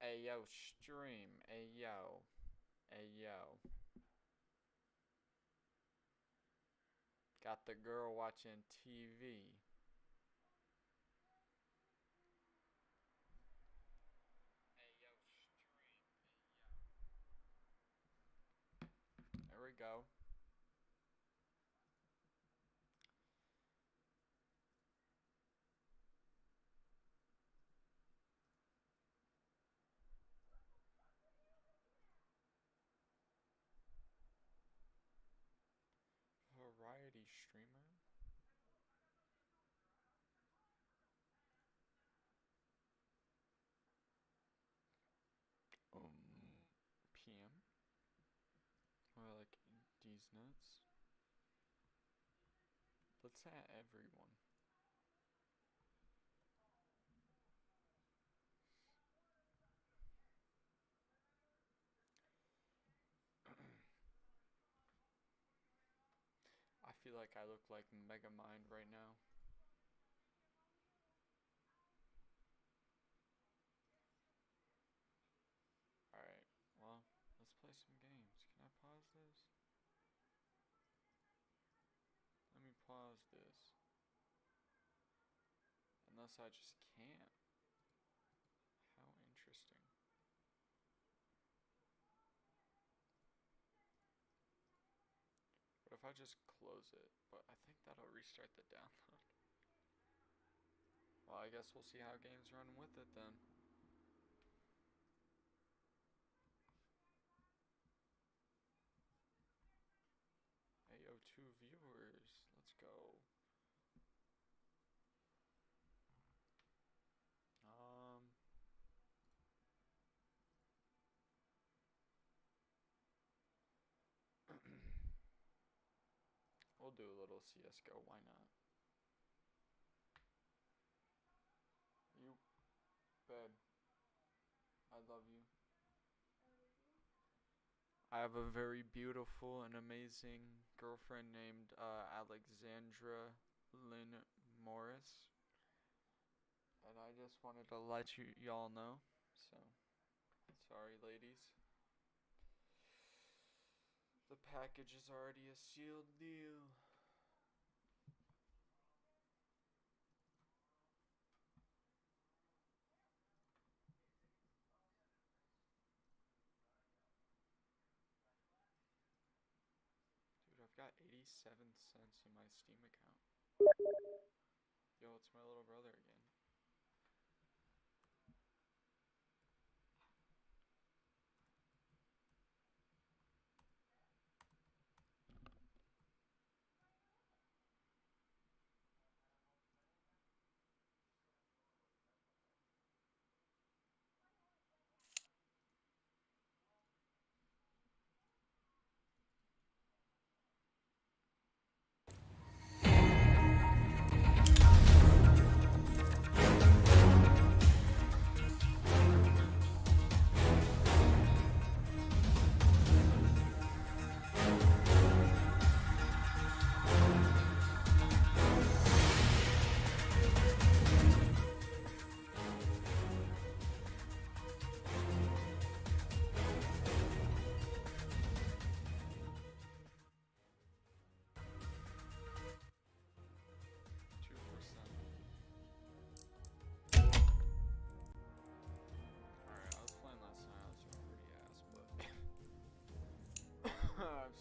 Ayo, stream. Ayo. Ayo. Got the girl watching TV. Ayo, stream. Ayo. There we go. Variety streamer. PM. Or like these nuts. Let's add everyone. I feel like I look like Megamind right now. Alright, well, let's play some games. Can I pause this? Let me pause this. Unless I just can't. How interesting. What if I just close it? But I think that'll restart the download. Well, I guess we'll see how games run with it then. Ayo, 2 viewers. Let's go. We'll do a little CSGO, why not? You, babe, I love you. I have a very beautiful and amazing girlfriend named Alexandra Lynn Morris. And I just wanted to let y'all know. So, sorry ladies. The package is already a sealed deal. Dude, I've got 87 cents in my Steam account. Yo, it's my little brother again.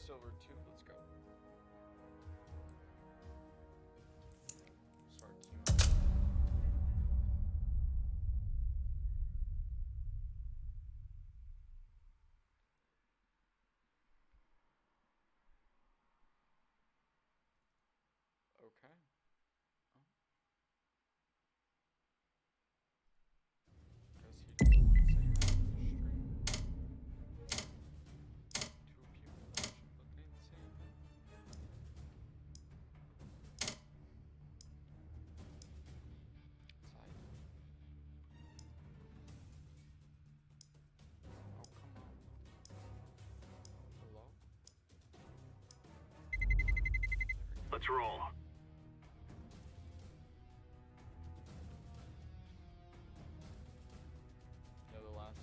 Silver 2, let's go. Start queuing. Okay. Oh. Guess he doesn't say that on the stream. 2 people watching, but they didn't say anything. Side. Oh, come on. Hello? Let's roll. Yeah, the last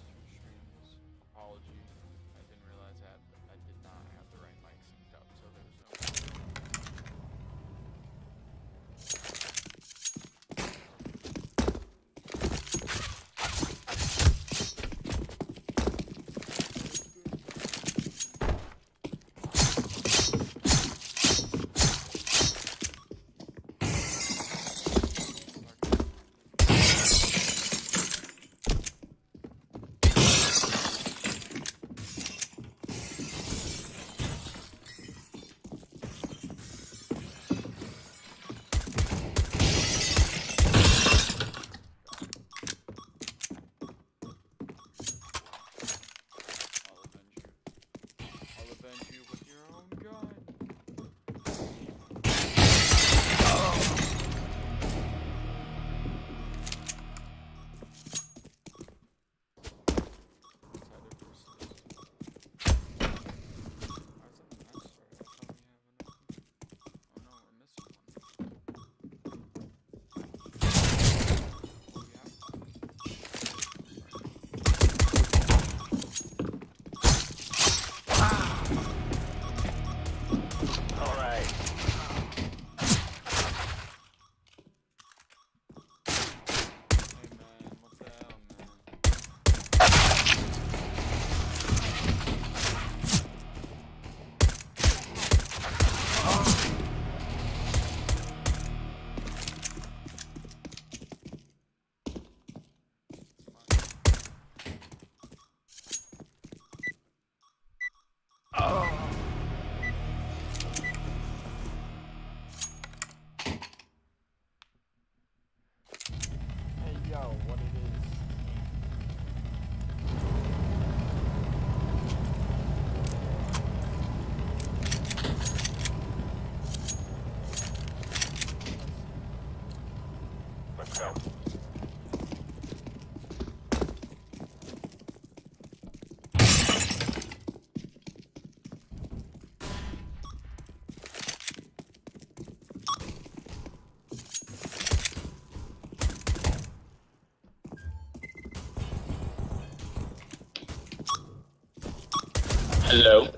Hello.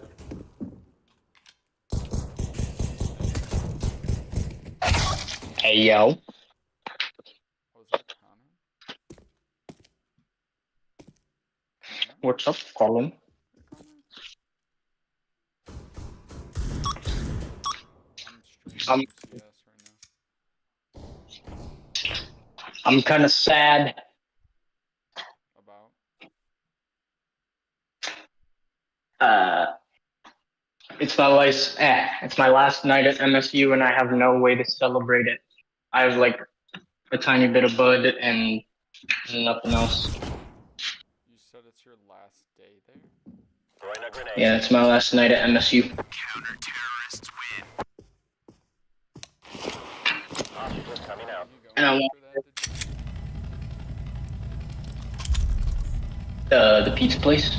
Hey, yo. Was that Connor? Connor? What's up, Colin? Hey, Connor? I'm streaming I'm some CS right now. I'm kind of sad. About? It's my last. It's my last night at MSU, and I have no way to celebrate it. I have like a tiny bit of bud and nothing else. You said it's your last day there? Throwing a grenade. Yeah, it's my last night at MSU. Counter-terrorists win. Hostiles coming out. Where you And I going want after that? the pizza place.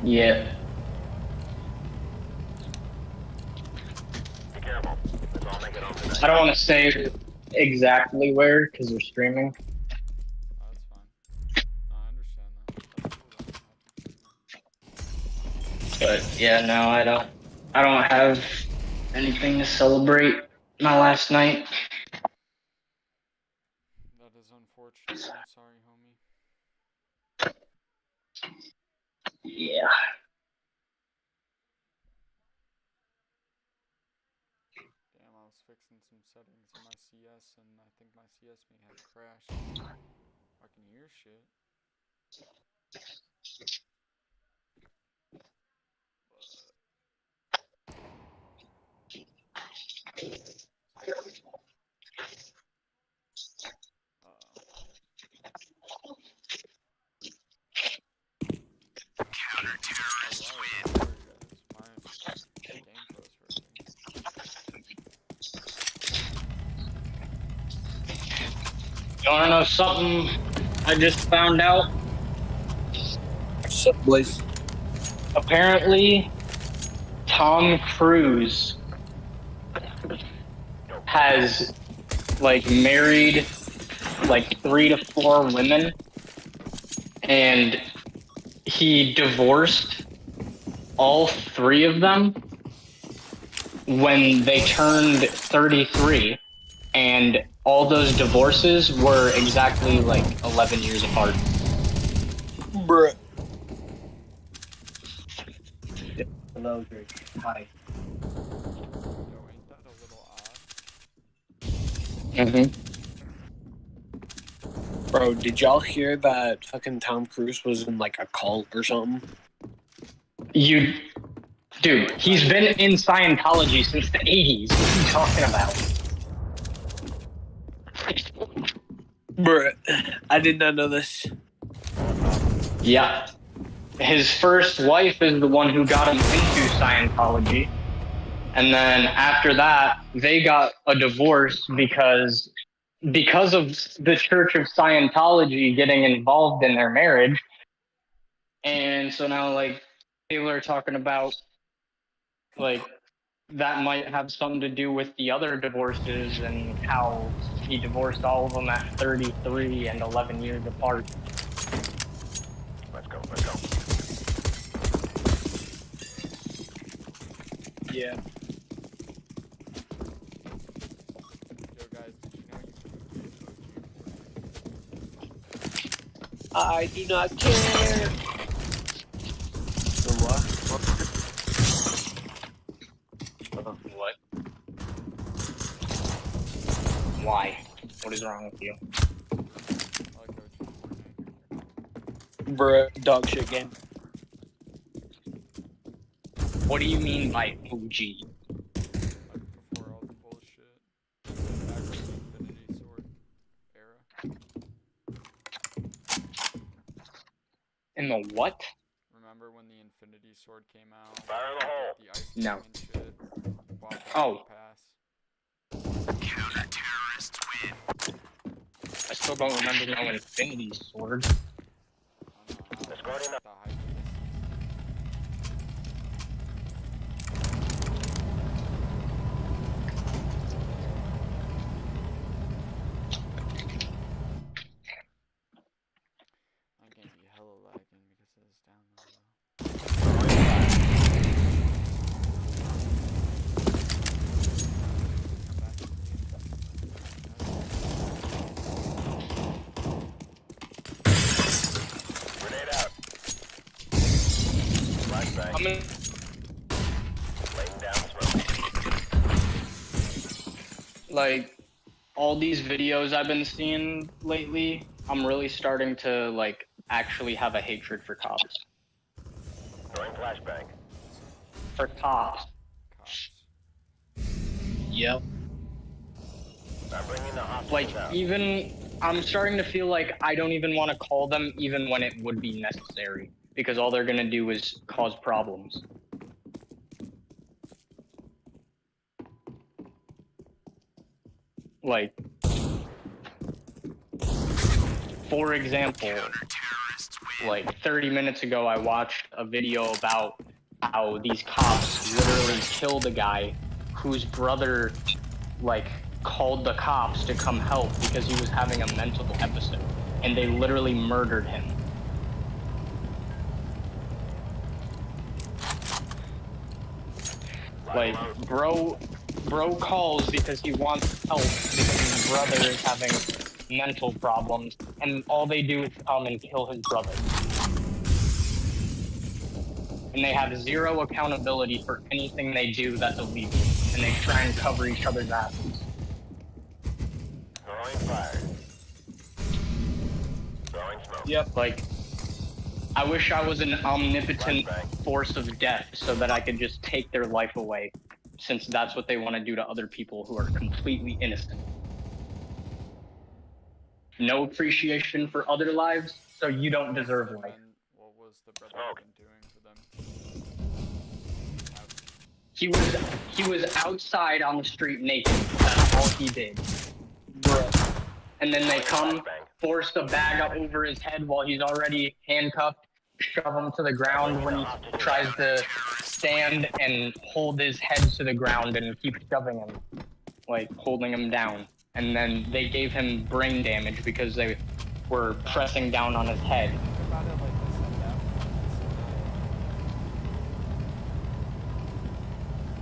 Yeah. Be careful. Let's all make it home tonight. I don't want to say exactly where because we're streaming. Oh, that's fine. No, I understand that. That's cool though. But yeah, no, I don't have anything to celebrate my last night. That is unfortunate. I'm sorry, homie. Yeah. Damn, I was fixing some settings in my CS and I think my CS may have crashed. I can hear shit. Counter-terrorists win. My game froze for a second. You wanna know something I just found out? What's up, Blaze? Apparently, Tom Cruise has like married like 3 to 4 women, and he divorced all 3 of them when they turned 33, and all those divorces were exactly like 11 years apart. Bruh. Hello, Drake. Hi. Yo, ain't that a little odd? Mm-hmm. Bro, did y'all hear that fucking Tom Cruise was in like a cult or something? Dude, he's been in Scientology since the 80s. What are you talking about? Bruh, I did not know this. Yeah. His first wife is the one who got him into Scientology. And then after that, they got a divorce because of the Church of Scientology getting involved in their marriage. And so now, like, people are talking about, like, that might have something to do with the other divorces and how he divorced all of them at 33 and 11 years apart. Let's go. Let's go. Yeah. Yo, guys, did you know you can get I do not care. The what? What? Why? What is wrong with you? I like OG Fortnite. Bruh, dog shit game. What do you mean by OG? Like before all the bullshit. Back when the Infinity Sword era. In the what? Remember when the Infinity Sword came out? Fire in the hole. The Ice No. King and shit. Bought the Oh. Battle Pass. Counter-terrorists win. I still don't remember no Infinity Sword. I don't know. Let's go in The hype of this. like all these videos I've been seeing lately, I'm really starting to like actually have a hatred for cops. Throwing flashbang. For cops. Cops. Yep. I'm bringing the hostages Like out. even I'm starting to feel like I don't even want to call them even when it would be necessary because all they're going to do is cause problems. Like for example, like 30 minutes ago I watched a video about how these cops literally killed a guy whose brother like called the cops to come help because he was having a mental episode and they literally murdered him. Like bro calls because he wants help because his brother is having mental problems and all they do is come and kill his brother. And they have zero accountability for anything they do that's illegal and they try and cover each other's asses. Throwing fire. Throwing smoke. Yep, like I wish I was an omnipotent force of death so that I could just take their life away, since that's what they want to do to other people who are completely innocent. No appreciation for other lives, so you don't deserve life. What was the brother been doing for them? He was outside on the street naked. That's all he did. Bruh. And then they come, force the bag up over his head while he's already handcuffed, shove him to the ground when he tries to stand and hold his head to the ground and keep shoving him, like holding him down. And then they gave him brain damage because they were pressing down on his head. Think about it like this and that.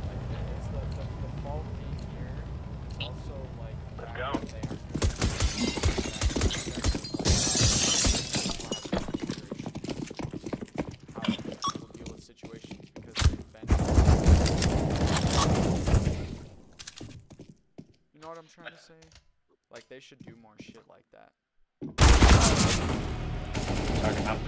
Like, it's the fault being here. It's also like Let's go. How people deal with situations because they've been. You know what I'm trying to say? Like they should do more shit like that. Talking about.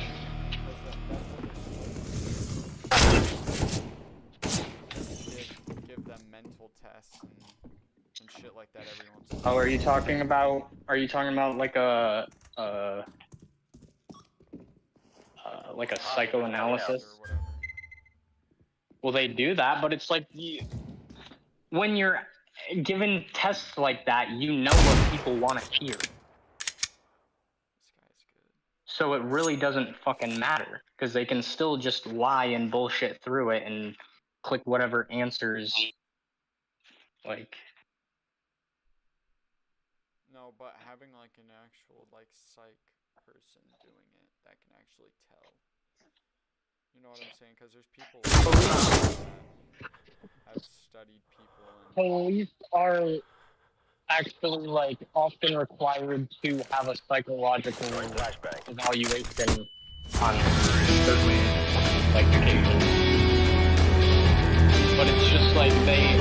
Give them mental tests and shit like that every once in a Oh, while. are you talking about like a psychoanalysis? Or whatever. Well, they do that, but it's like when you're given tests like that, you know what people want to hear. This guy's good. So it really doesn't fucking matter because they can still just lie and bullshit through it and click whatever answers. Like, No, but having like an actual like psych person doing it that can actually tell. You know what I'm saying? Because there's people that have studied people and police are actually like often required to have a psychological evaluation on certain like occasions. But it's just like they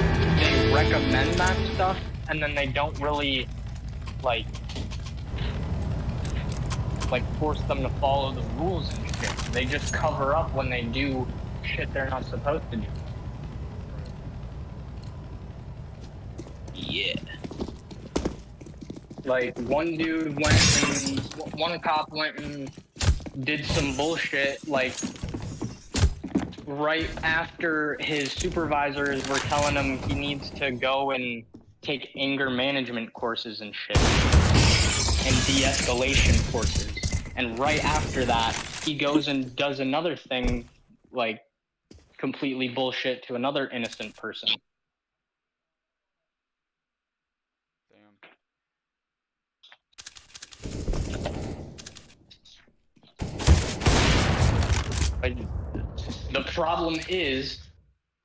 recommend that stuff and then they don't really like force them to follow the rules and shit. They just cover up when they do shit they're not supposed to do. Yeah. Like one cop went and did some bullshit like right after his supervisors were telling him he needs to go and take anger management courses and shit and de-escalation courses. And right after that, he goes and does another thing like completely bullshit to another innocent person. Like, the problem is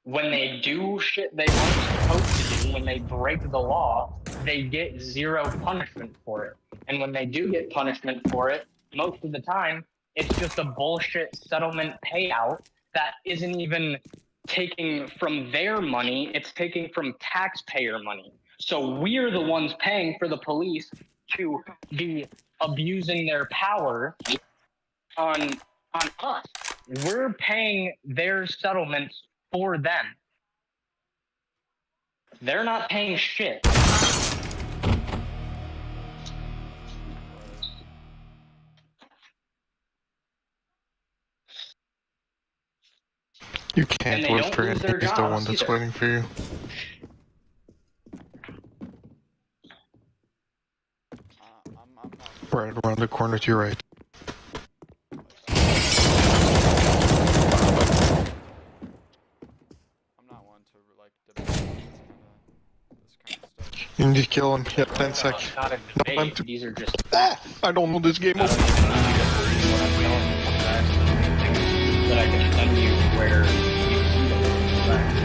when they do shit they aren't supposed to do, when they break the law, they get zero punishment for it. And when they do get punishment for it, most of the time, it's just a bullshit settlement payout that isn't even taking from their money, it's taking from taxpayer money. So we're the ones paying for the police to be abusing their power on us. We're paying their settlements for them. They're not paying shit. You And can't they work don't for lose him. their He's the one jobs that's either. waiting for you. I'm not. Right around the corner to your right. I'm not one to like debate this kind of stuff. You need to kill him. Yeah, 10 seconds. It's not a I'm debate. t- These are just Oh, facts. I don't know this game. I don't even need you to believe what I'm telling you. Facts that I can send you where you see them as facts.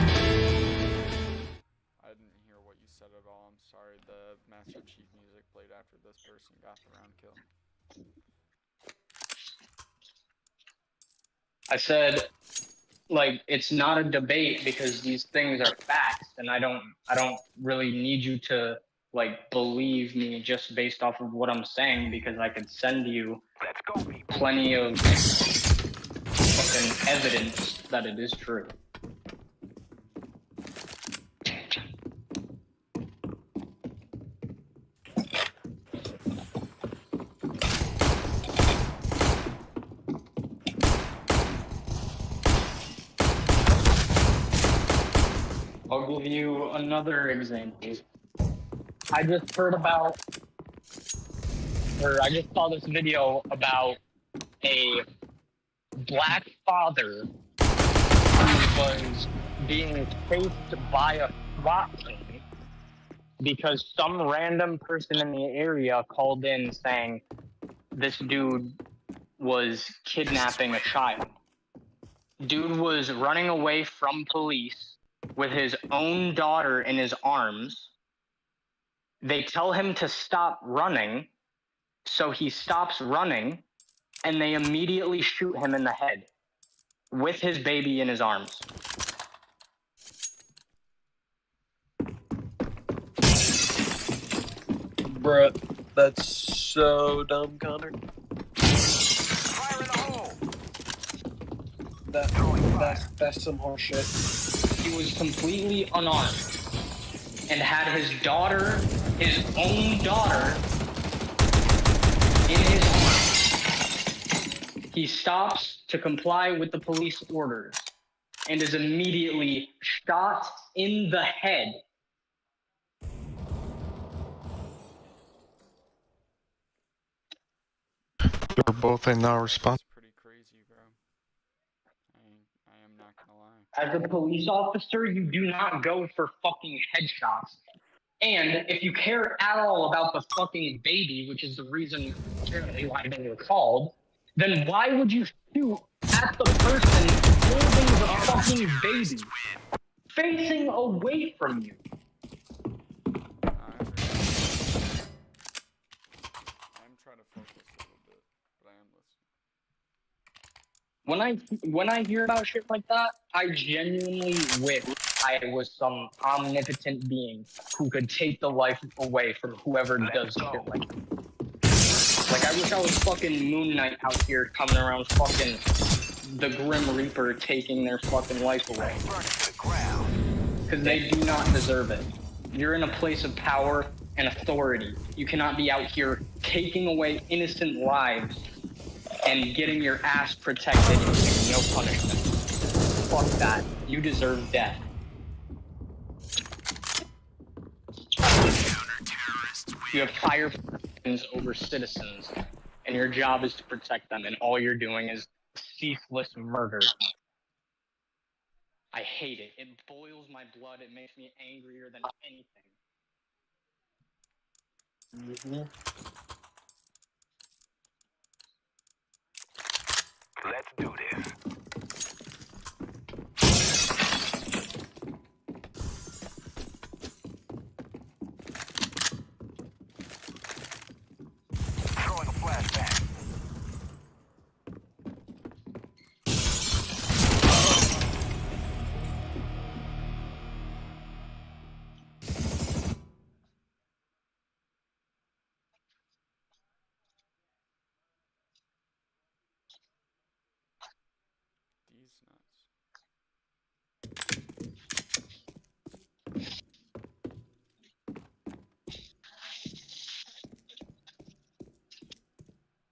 I didn't hear what you said at all. I'm sorry. The Master Chief music played after this person got the round kill. I said, like, it's not a debate because these things are facts, and I don't really need you to like believe me just based off of what I'm saying, because I could send you plenty of fucking evidence that it is true. I'll give you another example. I just heard about, or I just saw this video about a black father who was being chased by a SWAT team because some random person in the area called in saying this dude was kidnapping a child. Dude was running away from police with his own daughter in his arms. They tell him to stop running, so he stops running, and they immediately shoot him in the head with his baby in his arms. Bruh, that's so dumb, Connor. Fire in the hole! That's some horse shit. He was completely unarmed and had his daughter, his own daughter, in his arms. He stops to comply with the police orders and is immediately shot in the head. They're both in our response. That's pretty crazy, bro. I am not gonna lie. As a police officer, you do not go for fucking headshots. And if you care at all about the fucking baby, which is the reason apparently why they were called, then why would you shoot at the person holding the fucking baby, facing away from you? I'm trying to focus a little bit, but I am listening. When I hear about shit like that, I genuinely wish I was some omnipotent being who could take the life away from whoever does shit like that. Like, I wish I was fucking Moon Knight out here coming around fucking the Grim Reaper taking their fucking life away. Because they do not deserve it. You're in a place of power and authority. You cannot be out here taking away innocent lives and getting your ass protected and getting no punishment. Fuck that. You deserve death. You have higher functions over citizens, and your job is to protect them, and all you're doing is ceaseless murder. I hate it. It boils my blood. It makes me angrier than anything. Let's do this. Throwing a flashback. he's nuts.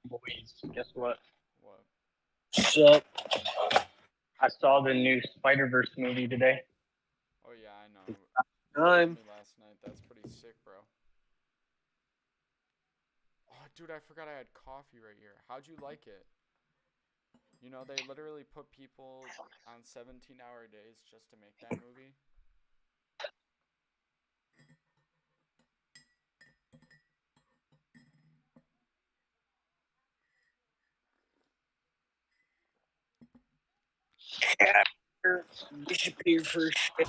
Boys, guess what? What? So, I saw the new Spider-Verse movie today. Oh yeah, I know. You told me last night. That's pretty sick, bro. Oh, dude, I forgot I had coffee right here. How'd you like it? You know, they literally put people on 17-hour days just to make that movie. disappear for shit.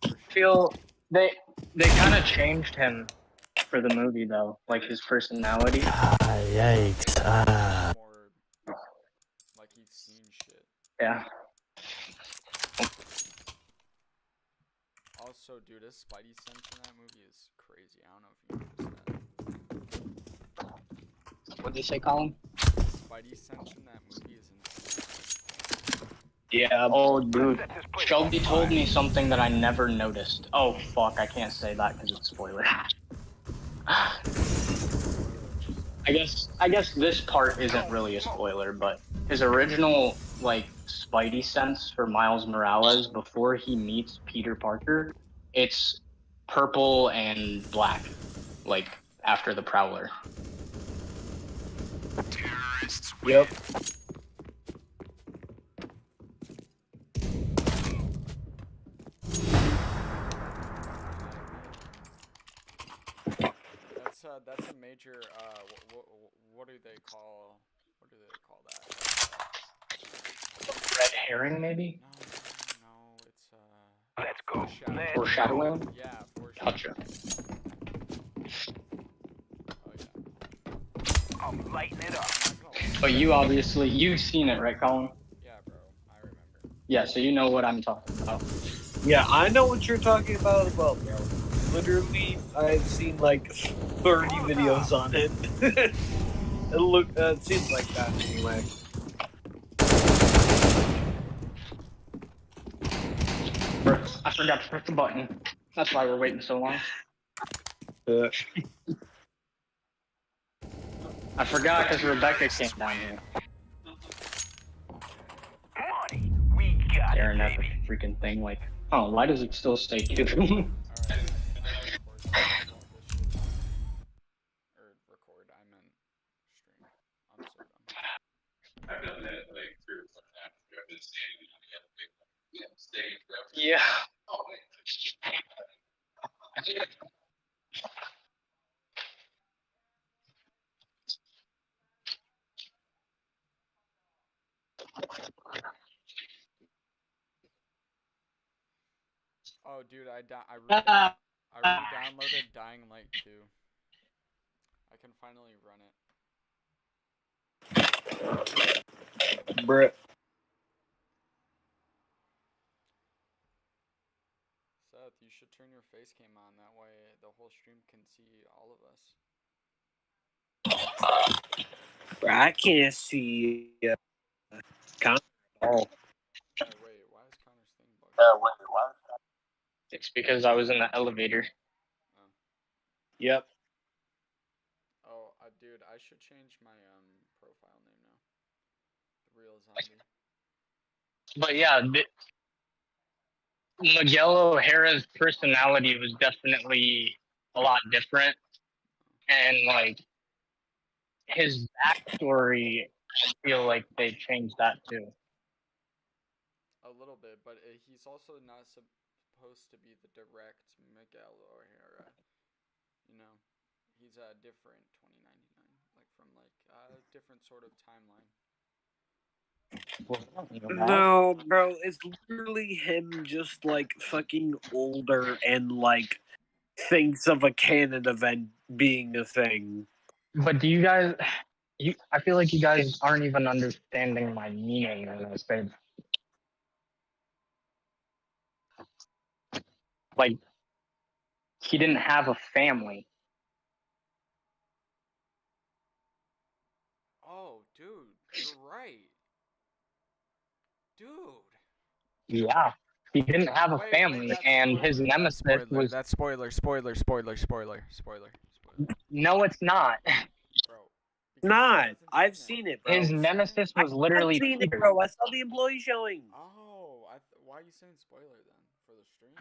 I feel they kind of changed him for the movie though, like his personality. Yikes. More like he's seen shit. Yeah. Also, dude, his Spidey sense in that movie is crazy. I don't know if you noticed that. What'd you say, Colin? Spidey sense in that movie is insane. Yeah. Oh, dude. Shelby told me something that I never noticed. Oh, fuck. I can't say that because it's a spoiler. I guess this part isn't really a spoiler, but his original, like, Spidey sense for Miles Morales before he meets Peter Parker, it's purple and black, like, after the Prowler. Yep. That's a major what do they call that? Red herring, maybe? No, it's Let's go. Foreshadowing? Yeah, Gotcha. Oh yeah. I'm lighting it up. But you've seen it, right, Colin? Yeah, bro, I remember. Yeah, so you know what I'm talking about. Yeah, I know what you're talking about as well, bro. Literally, I've seen like 30 videos on it. It seems like that anyway. I forgot to press the button. That's why we're waiting so long. I forgot because Rebecca came down here. Money. We got it, Staring at the baby. freaking thing like, oh, why does it still say 2? Alright, I record this shit. Or record, I meant stream. I'm so dumb. I've done that like 3 or 4 times. I've been standing on the elevator, staying forever. Yeah. Oh, man. Oh, dude, I re-downloaded Dying Light 2. I can finally run it. Bruh. Seth, you should turn your face cam on. That way the whole stream can see all of us. Bruh, I can't see Connor at all. Oh, wait, why is Connor's thing bugged? It's because I was in the elevator. Yep. Oh, dude, I should change my profile name now. The real zombie. But yeah, Miguel O'Hara's personality was definitely a lot different. And, like, his backstory, I feel like they changed that too. A little bit, but he's also not supposed to be the direct Miguel O'Hara. You know, he's a different 2099, like from like a different sort of timeline. No, bro, it's literally him just like fucking older and like thinks of a canon event being a thing. But do you guys, I feel like you guys aren't even understanding my meaning when I say, like, he didn't have a family. Dude. Yeah. He didn't have a Wait, family, that's and spoiler. his That's nemesis spoiler. was. That's spoiler. No, it's not. Bro. Because he Not. hasn't I've seen seen it, His bro. nemesis I was have literally seen it, Peter. bro. I saw the employee showing. Oh, why are you saying spoiler then? For the stream?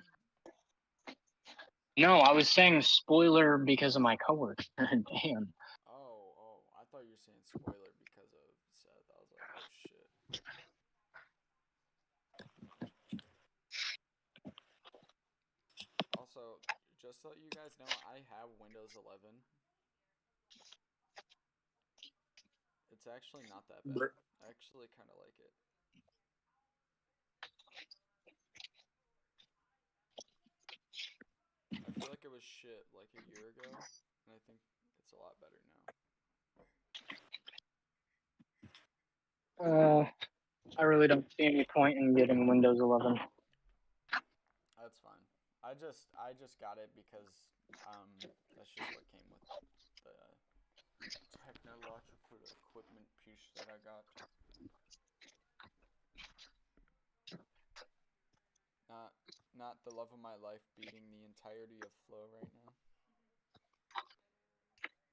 No, I was saying spoiler because of my coworker. Damn. Oh, I thought you were saying spoiler because of Seth. I was like, oh shit. Also, just so you guys know, I have Windows 11. It's actually not that bad. I actually kind of like it. I feel like it was shit like a year ago, and I think it's a lot better now. I really don't see any point in getting Windows 11. That's fine. I just got it because that's just what came with the technological equipment piece that I got. Not the love of my life beating the entirety of Flow right now.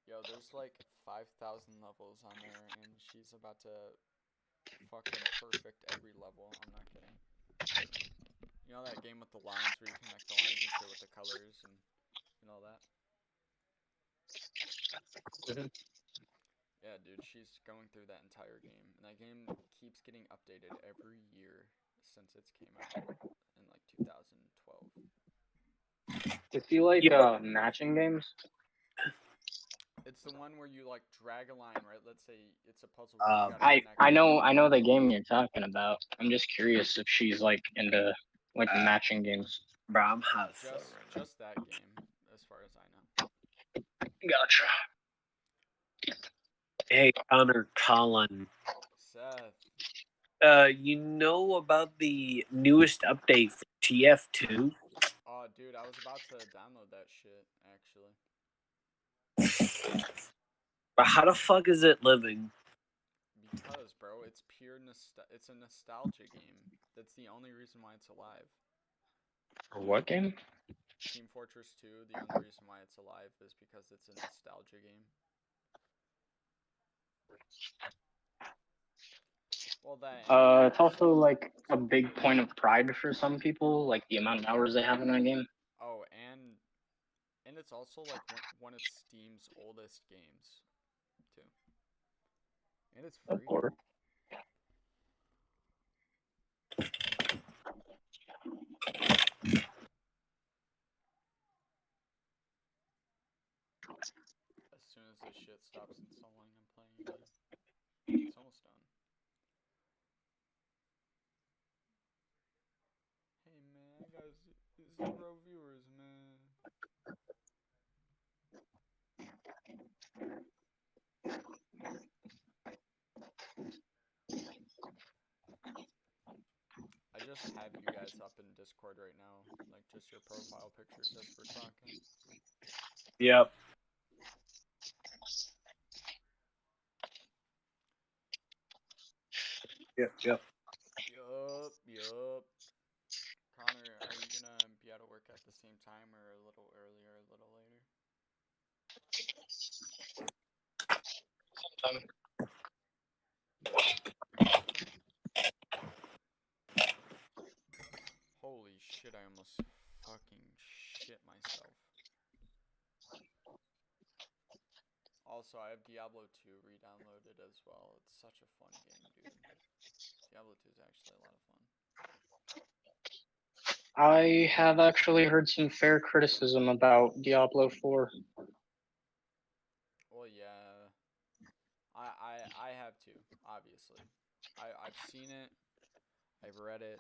Yo, there's like 5,000 levels on there, and she's about to fucking perfect every level. I'm not kidding. You know that game with the lines where you connect the lines and shit with the colors and all that? Mhm. Yeah, dude, she's going through that entire game. And that game keeps getting updated every year since it's came out in like 2012. Does he like Yo, matching games? It's the one where you like drag a line, right? Let's say it's a puzzle where you gotta I connect. I know I know the game you're talking about. I'm just curious if she's like into like matching games. bro, I'm hot as fuck right now. Just that game, as far as I know. Gotcha. Hey, Connor Colin. Seth. You know about the newest update for TF2? Oh, dude, I was about to download that shit, actually. But how the fuck is it living? Because, bro, it's it's a nostalgia game. That's the only reason why it's alive. For what game? Team Fortress 2, the only reason why it's alive is because it's a nostalgia game. Well, that It's also like a big point of pride for some people, like the amount of hours they have in that game. Oh, and it's also like one of Steam's oldest games, too. And it's Of free. course. As soon as this shit stops installing, I'm playing again. It's almost done. Hey man, I got 0 viewers, man. I just have you guys up in Discord right now, like just your profile pictures as we're talking. Yep. Yep. Yup. Connor, are you gonna be out of work at the same time or a little earlier, a little later? Okay. Holy shit, I almost fucking shit myself. Also, I have Diablo 2 re-downloaded as well. It's such a fun game, dude. Diablo 2 is actually a lot of fun. I have actually heard some fair criticism about Diablo 4. Well, yeah. I have too, obviously. I've seen it. I've read it.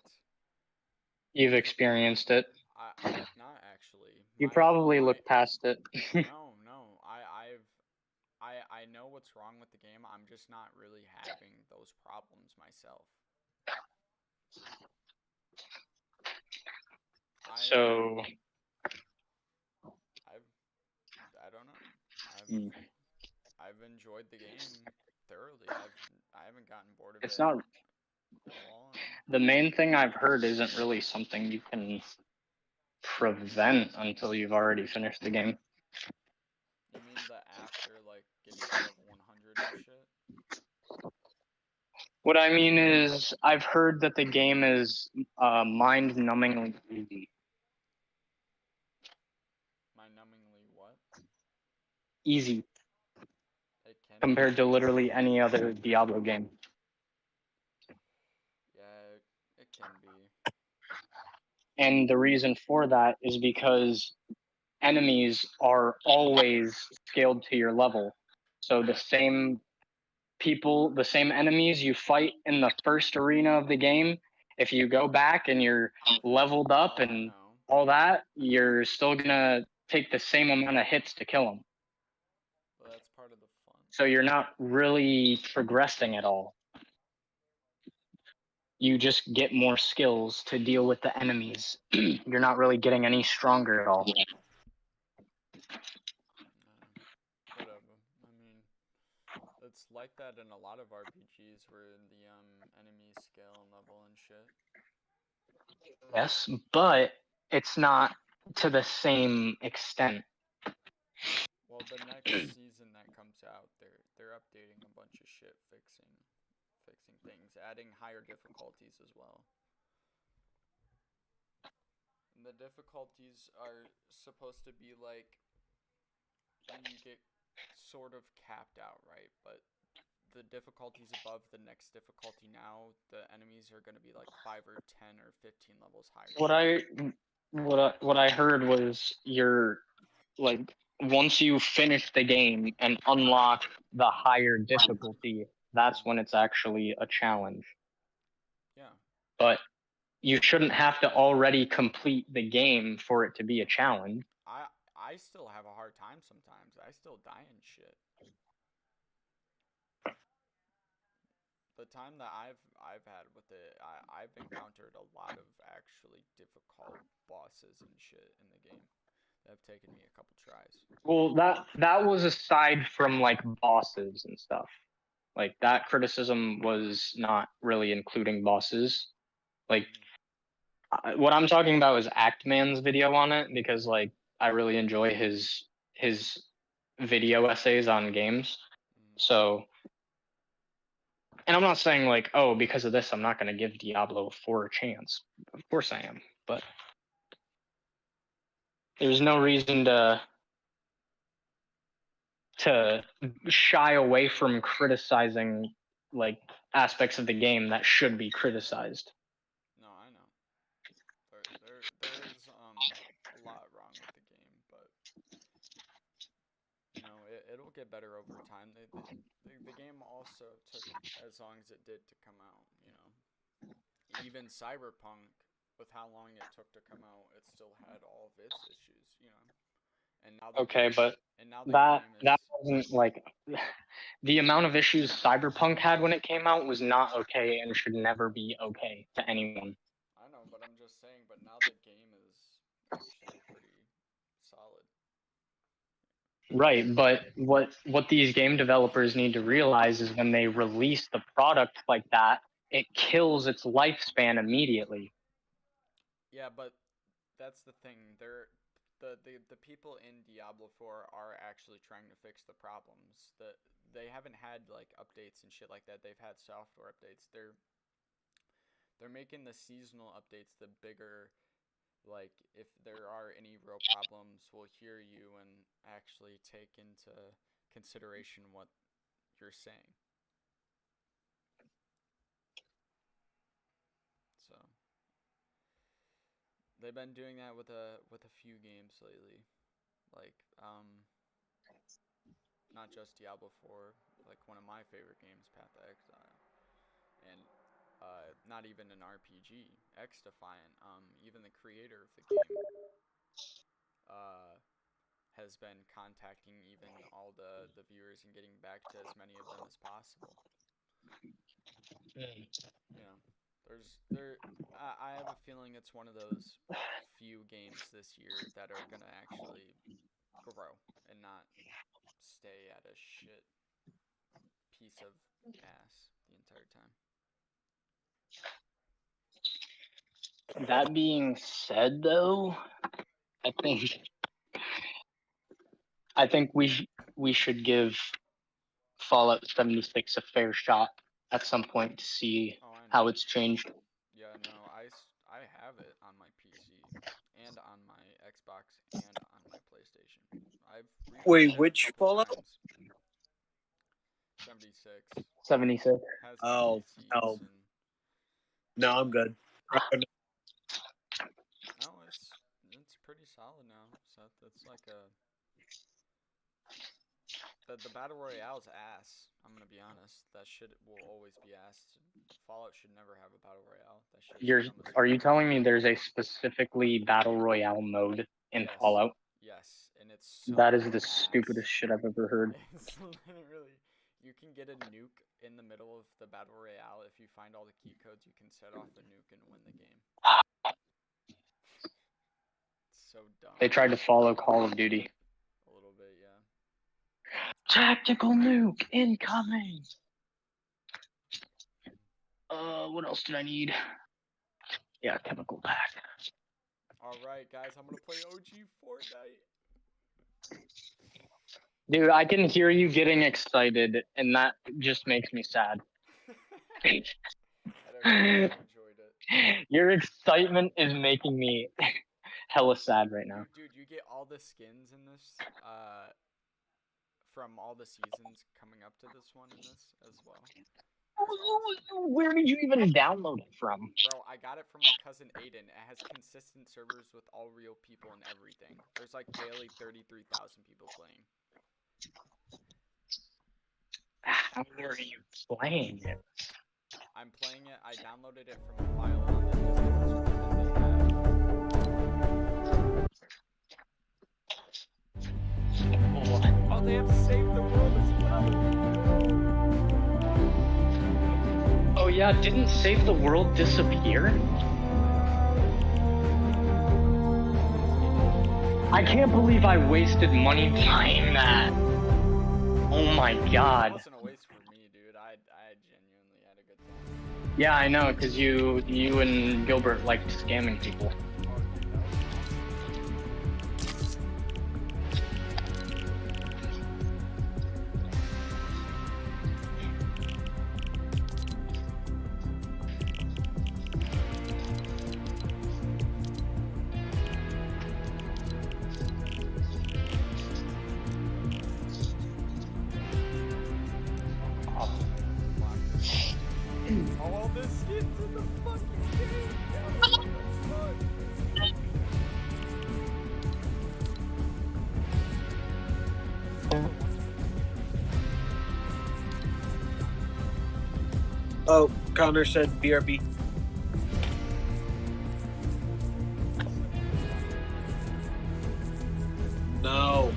You've experienced it. I have not actually. You probably looked past it. No. I know what's wrong with the game. I'm just not really having those problems myself. So I don't know. mm, I've enjoyed the game thoroughly. I haven't gotten bored of it's it not at all. The main thing I've heard isn't really something you can prevent until you've already finished the game. You mean the after, like, getting to level 100 and shit? What I mean is, I've heard that the game is mind-numbingly easy. Mind-numbingly what? Easy It can compared be. to literally any other Diablo game. Yeah, it can be. And the reason for that is because enemies are always scaled to your level. So the same people, the same enemies you fight in the first arena of the game, if you go back and you're leveled up Oh, I and know. all that, you're still gonna take the same amount of hits to kill them. But that's part of the fun. So you're not really progressing at all. You just get more skills to deal with the enemies. You're not really getting any stronger at all. Whatever. I mean, it's like that in a lot of RPGs where the enemies scale and level and shit. Yes, but it's not to the same extent. Well, the next season that comes out, they're updating a bunch of shit, fixing things, adding higher difficulties as well. And the difficulties are supposed to be like you get sort of capped out, right? But the difficulties above the next difficulty now, the enemies are going to be like 5 or 10 or 15 levels higher. What I heard was you're like once you finish the game and unlock the higher difficulty, that's when it's actually a challenge. Yeah. But you shouldn't have to already complete the game for it to be a challenge. I still have a hard time sometimes. I still die and shit. The time that I've had with it, I've encountered a lot of actually difficult bosses and shit in the game that have taken me a couple tries. Well, that was aside from like bosses and stuff. Like that criticism was not really including bosses. Like what I'm talking about is Actman's video on it because like I really enjoy his video essays on games. So, and I'm not saying like, oh, because of this, I'm not going to give Diablo 4 a chance. Of course I am, but there's no reason to shy away from criticizing like aspects of the game that should be criticized. No, I know. There's a lot wrong with the game, but you know it'll get better over time. The game also took as long as it did to come out. You know, even Cyberpunk, with how long it took to come out, it still had all of its issues. You know, and now the Okay, game but and now the that game is. that wasn't like the amount of issues Cyberpunk had when it came out was not okay and should never be okay to anyone. I know, but I'm just saying. But now the game is actually pretty solid. Right, but what these game developers need to realize is when they release the product like that, it kills its lifespan immediately. Yeah, but that's the thing. The people in Diablo 4 are actually trying to fix the problems. They haven't had like updates and shit like that. They've had software updates. They're making the seasonal updates the bigger, like if there are any real problems, we'll hear you and actually take into consideration what you're saying. So they've been doing that with a few games lately, like not just Diablo 4, like one of my favorite games, Path of Exile, and not even an RPG, X Defiant. Even the creator of the game uh, has been contacting even all the viewers and getting back to as many of them as possible. You know, I have a feeling it's one of those few games this year that are gonna actually grow and not stay at a shit piece of ass the entire time. That being said, though, I think we should give Fallout 76 a fair shot at some point to see Oh, I know. how it's changed. Yeah, no, I have it on my PC and on my Xbox and on my PlayStation. I've replayed Wait, it a which couple Fallout? times. 76 76. has Oh, cheat sheets no. and No, I'm good. no, it's pretty solid now. Seth, it's like the battle royale's ass. I'm gonna be honest. That shit will always be ass. Fallout should never have a battle royale. That shit's dumb as Are you fuck. telling me there's a specifically battle royale mode in Yes. Fallout? Yes, and it's so That is the ass. stupidest shit I've ever heard. It's literally, you can get a nuke in the middle of the battle royale. If you find all the key codes, you can set off the nuke and win the game. It's so dumb. They tried to follow Call of Duty. A little bit, yeah. Tactical nuke incoming. What else did I need? Yeah, chemical pack. All right, guys, I'm gonna play OG Fortnite. Dude, I can hear you getting excited, and that just makes me sad. I don't know, I enjoyed it. Your excitement is making me hella sad right now. Dude, you get all the skins in this, from all the seasons coming up to this one in this as well. Where did you even download it from? Bro, I got it from my cousin Aiden. It has consistent servers with all real people and everything. There's like daily 33,000 people playing. How are you playing it? I'm playing it. I downloaded it from a file on the Discord server that they have. Oh, they have Save the World as well. Oh yeah, didn't Save the World disappear? I can't believe I wasted money buying that. Oh my It god. wasn't a waste for me, dude. I genuinely had a good time. Yeah, I know, because you and Gilbert liked scamming people. Oh, dude, that was awesome. All the skins in the fucking game. Yo, what the fuck? Oh, Connor said BRB. No.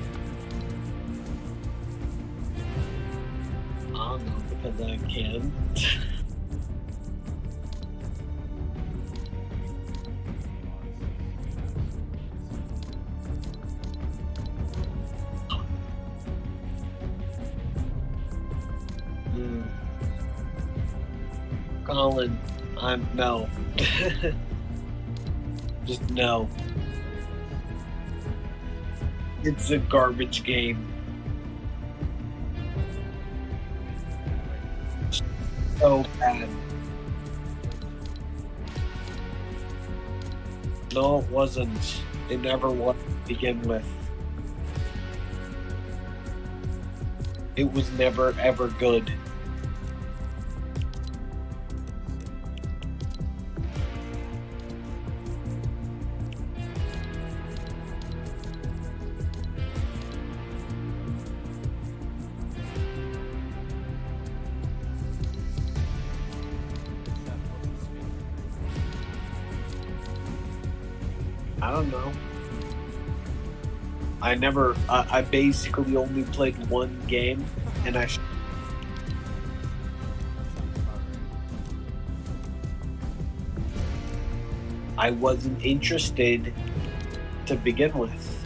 I don't know, because I can. Colin, I'm no. Just no. It's a garbage game. So bad. No, it wasn't. It never was to begin with. It was never ever good. I don't know. I basically only played one game, and I wasn't interested to begin with.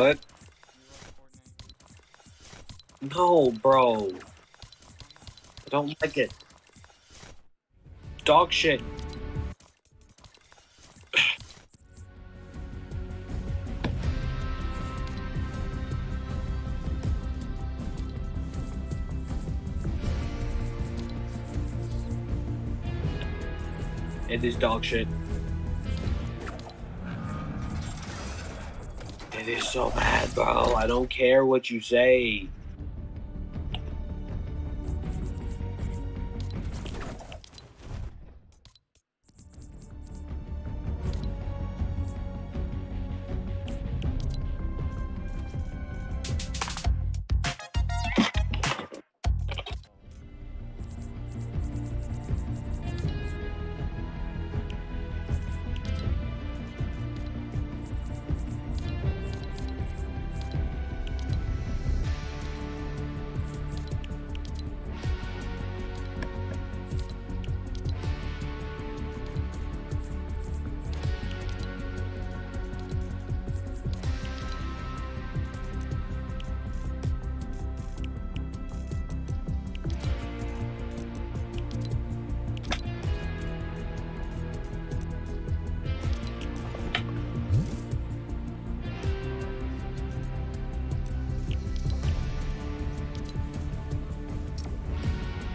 What? You like Fortnite? No, bro. Why not? I don't like it. Dog shit. It is dog shit. It is so bad, bro. I don't care what you say.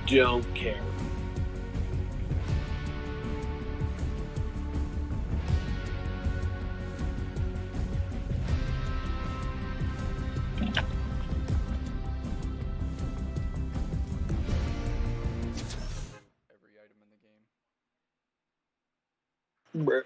Don't care. Every item in the game. Bruh.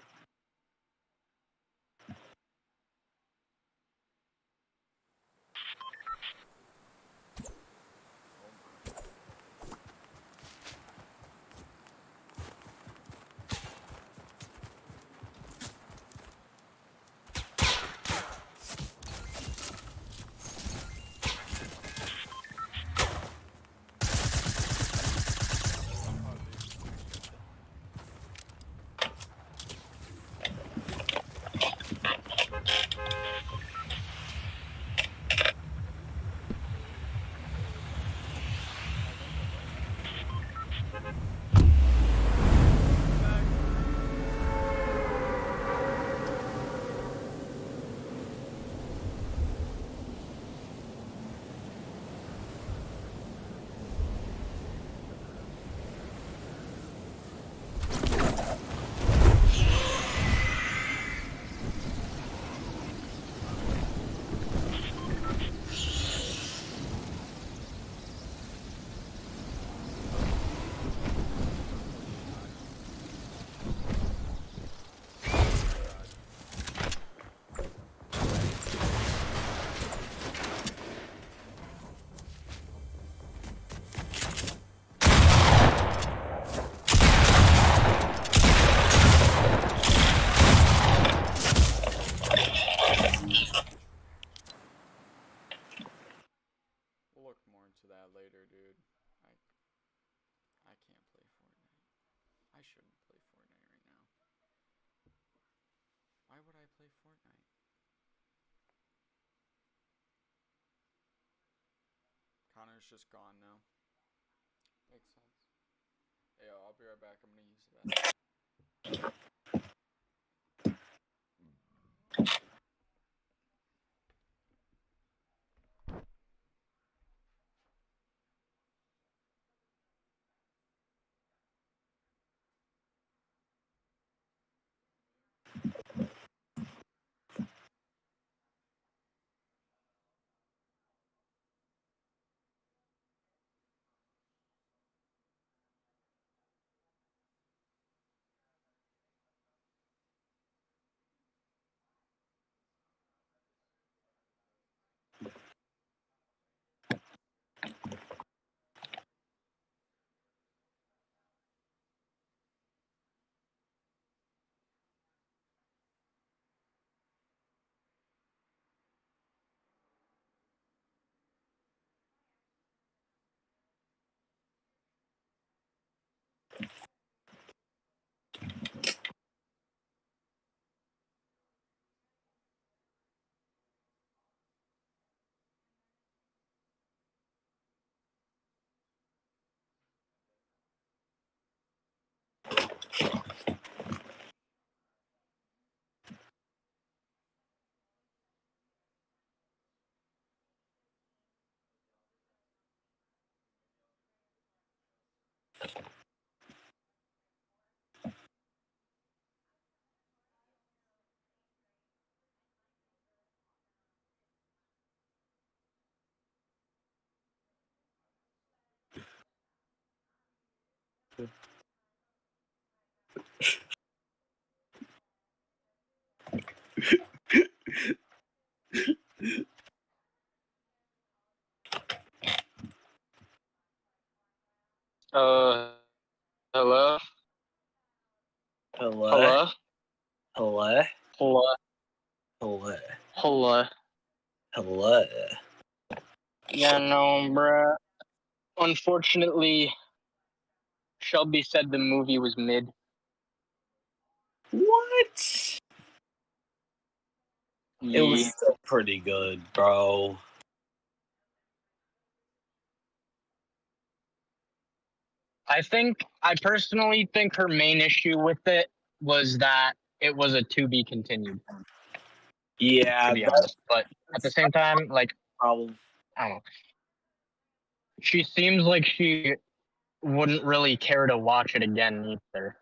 We'll look more into that later, dude. I can't play Fortnite. I shouldn't play Fortnite right now. Why would I play Fortnite? Connor's just gone now. Makes sense. Hey, yo, I'll be right back. I'm gonna use the bathroom. Hello? Hello? Hello? Hello? Hello? Hello? Hello? Hello? Yeah, no, bruh. Unfortunately, Shelby said the movie was mid. What? It was Yeah. still pretty good, bro. I personally think her main issue with it was that it was a to be continued, Yeah, to be honest. But at the that's same time, like, a problem. I don't know. She seems like she wouldn't really care to watch it again either.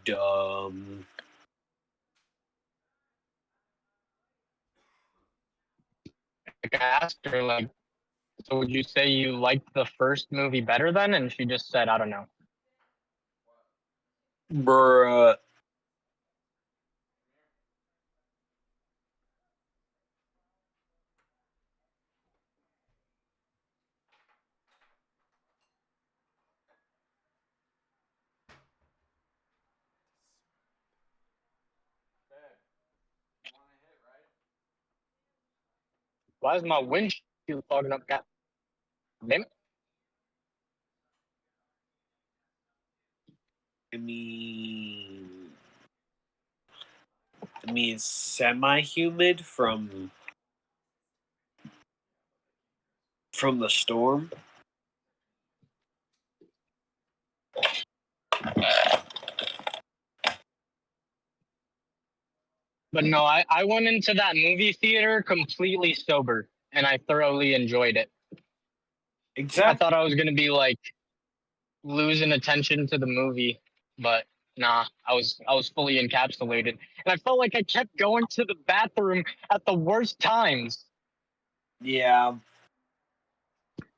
Dumb. Like, I asked her, like, so would you say you liked the first movie better then? And she just said, I don't know. Bruh. Why is my windshield fogging up? God damn it. I mean, semi-humid from the storm. But no, I went into that movie theater completely sober and I thoroughly enjoyed it. I Exactly. thought I was going to be like losing attention to the movie, but nah, I was fully encapsulated. And I felt like I kept going to the bathroom at the worst times Yeah.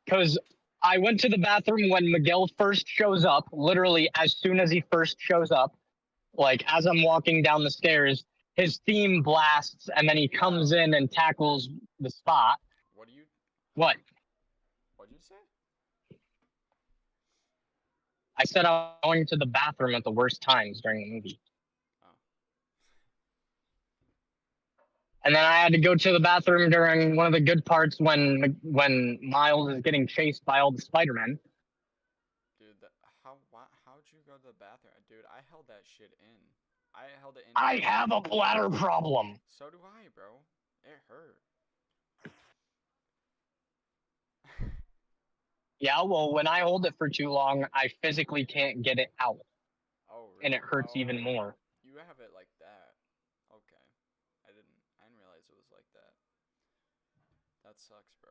cuz I went to the bathroom when Miguel first shows up, literally as soon as he first shows up. Like as I'm walking down the stairs, his theme blasts and then he comes in and tackles the spot. What do you? What? What'd you say? I said I was going to the bathroom at the worst times during the movie. Oh. And then I had to go to the bathroom during one of the good parts when Miles is getting chased by all the Spider-Men. Dude, how'd you go to the bathroom? Dude, I held that shit in. I held it in I for have a bladder problem. So do I, bro. It hurt. Yeah, well, when I hold it for too long, I physically can't get it out, Oh, and really? it hurts even more. You have it like that. Okay. I didn't realize it was like that. That sucks, bro.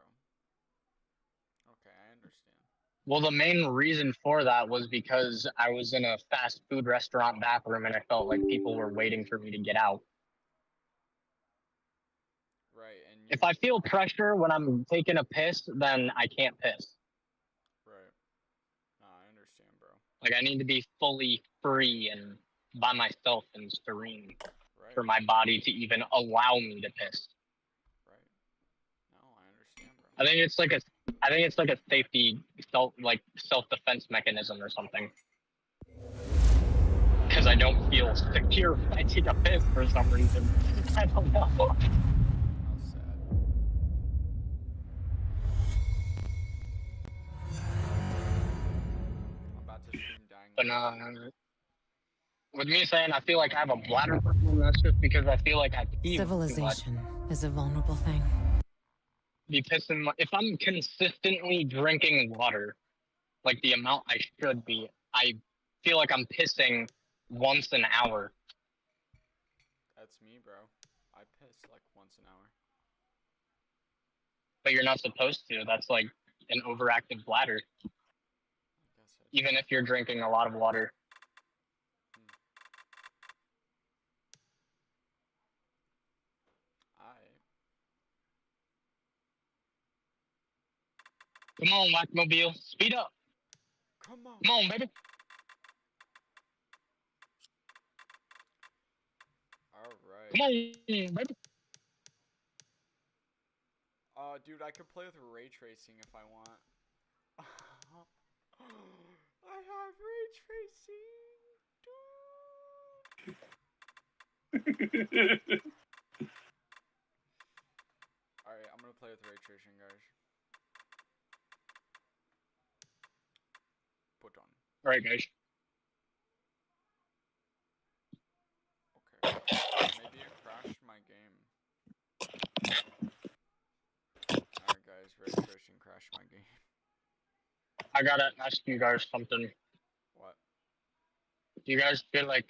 Okay, I understand. Well, the main reason for that was because I was in a fast food restaurant bathroom and I felt like people were waiting for me to get out. Right, and If I feel pressure when I'm taking a piss, then I can't piss. right. No, I understand, bro. Like I need to be fully free and by myself and serene Right. for my body to even allow me to piss. Right. No, I understand, bro. I think it's like a safety self defense mechanism or something. Because I don't feel secure when I take a piss for some reason. I don't know. How sad. I'm about to stream dying. But with me saying I feel like I have a bladder problem, that's just because I feel like I pee too much. Civilization is a vulnerable thing. If I'm consistently drinking water, like the amount I should be, I feel like I'm pissing once an hour. That's me, bro. I piss like once an hour. But you're not supposed to. That's like an overactive bladder, I guess I even if you're drinking a lot of water. I Come on, Whackmobile. Speed up. Come on. Come on, baby. Alright. Come on, baby. Dude, I could play with ray tracing if I want. I have ray tracing, dude. Alright, I'm gonna play with ray tracing, guys. Put on. Alright, guys. Okay. Maybe it crashed my game. Alright, guys, ray tracing crashed my game. I gotta ask you guys something. What? Do you guys feel like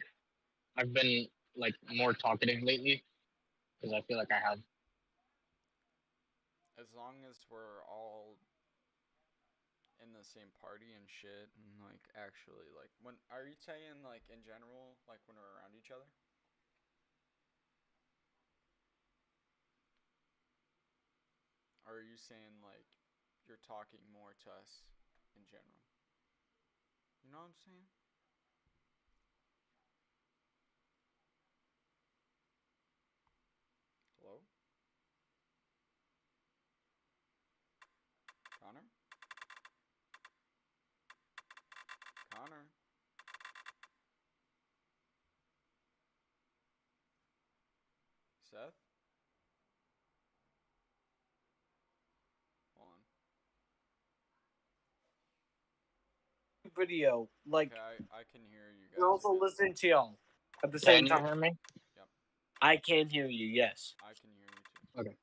I've been like more talkative lately? Because I feel like I have. As long as we're all in the same party and shit, and like actually, like, when are you saying like in general, like when we're around each other? Or are you saying like you're talking more to us in general? You know what I'm saying? Hello? Connor? Connor? Seth? Hold on. Video, like, Okay, I can hear you guys. we're also again. listening to y'all at the Can same you time. hear me? I can hear you, yes. I can hear you too. Okay.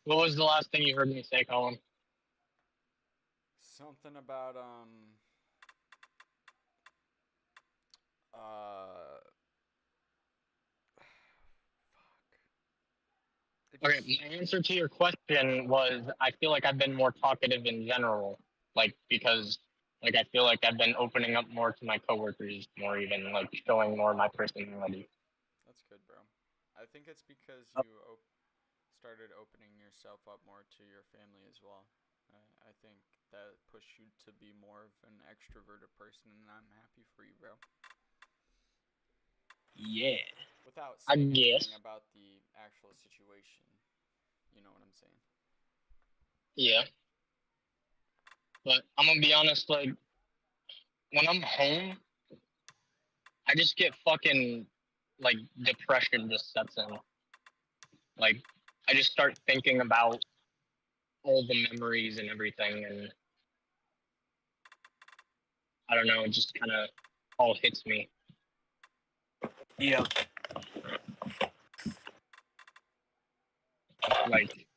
What was the last thing you heard me say, Colin? Something about fuck. Okay, my answer to your question was I feel like I've been more talkative in general, like because like I feel like I've been opening up more to my coworkers, more even like showing more of my personality. That's good, bro. I think it's because you started opening yourself up more to your family as well. I think that pushed you to be more of an extroverted person, and I'm happy for you, bro. Yeah. Without I saying guess. anything about the actual situation, you know what I'm saying? Yeah. But I'm gonna be honest, like when I'm home, I just get fucking like depression just sets in. Like I just start thinking about all the memories and everything, and I don't know, it just kind of all hits me. Yeah. Like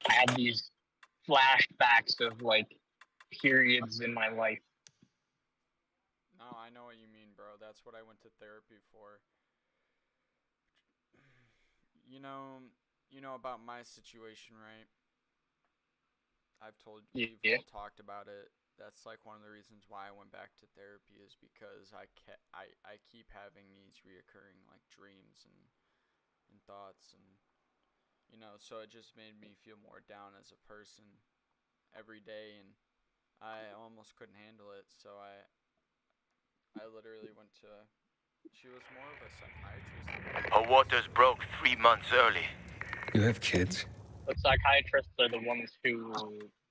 I have these flashbacks of like periods in my life. No, I know what you mean, bro. That's what I went to therapy for. You know about my situation, right? We've Yeah. all talked about it. That's like one of the reasons why I went back to therapy is because I keep having these reoccurring like dreams and thoughts, and so it just made me feel more down as a person every day, and I almost couldn't handle it, so I literally went to she was more of a psychiatrist. Our waters broke 3 months early. You have kids? But psychiatrists are the ones who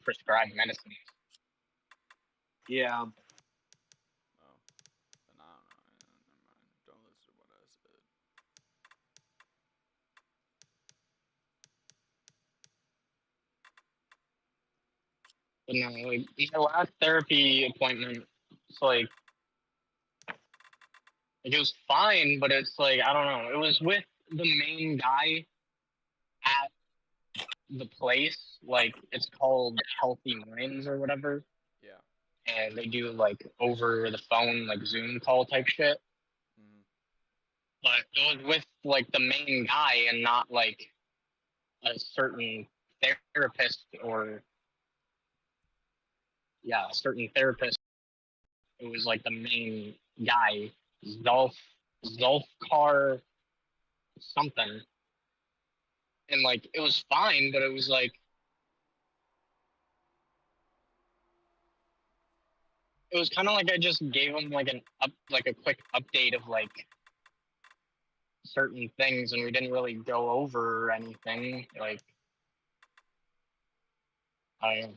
prescribe medicine. Yeah. Oh, then I don't know. Never mind. Don't listen to what I said. But no, like my last therapy appointment, it's like it was fine, but it's like I don't know. It was with the main guy at the place. Like it's called Healthy Minds or whatever, Yeah. and they do like over the phone, like Zoom call type shit. Mhm. But it was with like the main guy and not like a certain therapist or a certain therapist. It was like the main guy, Zolfkar something. and like it was fine, but it was like it was kind of like I just gave him like like a quick update of like certain things, and we didn't really go over anything. Like I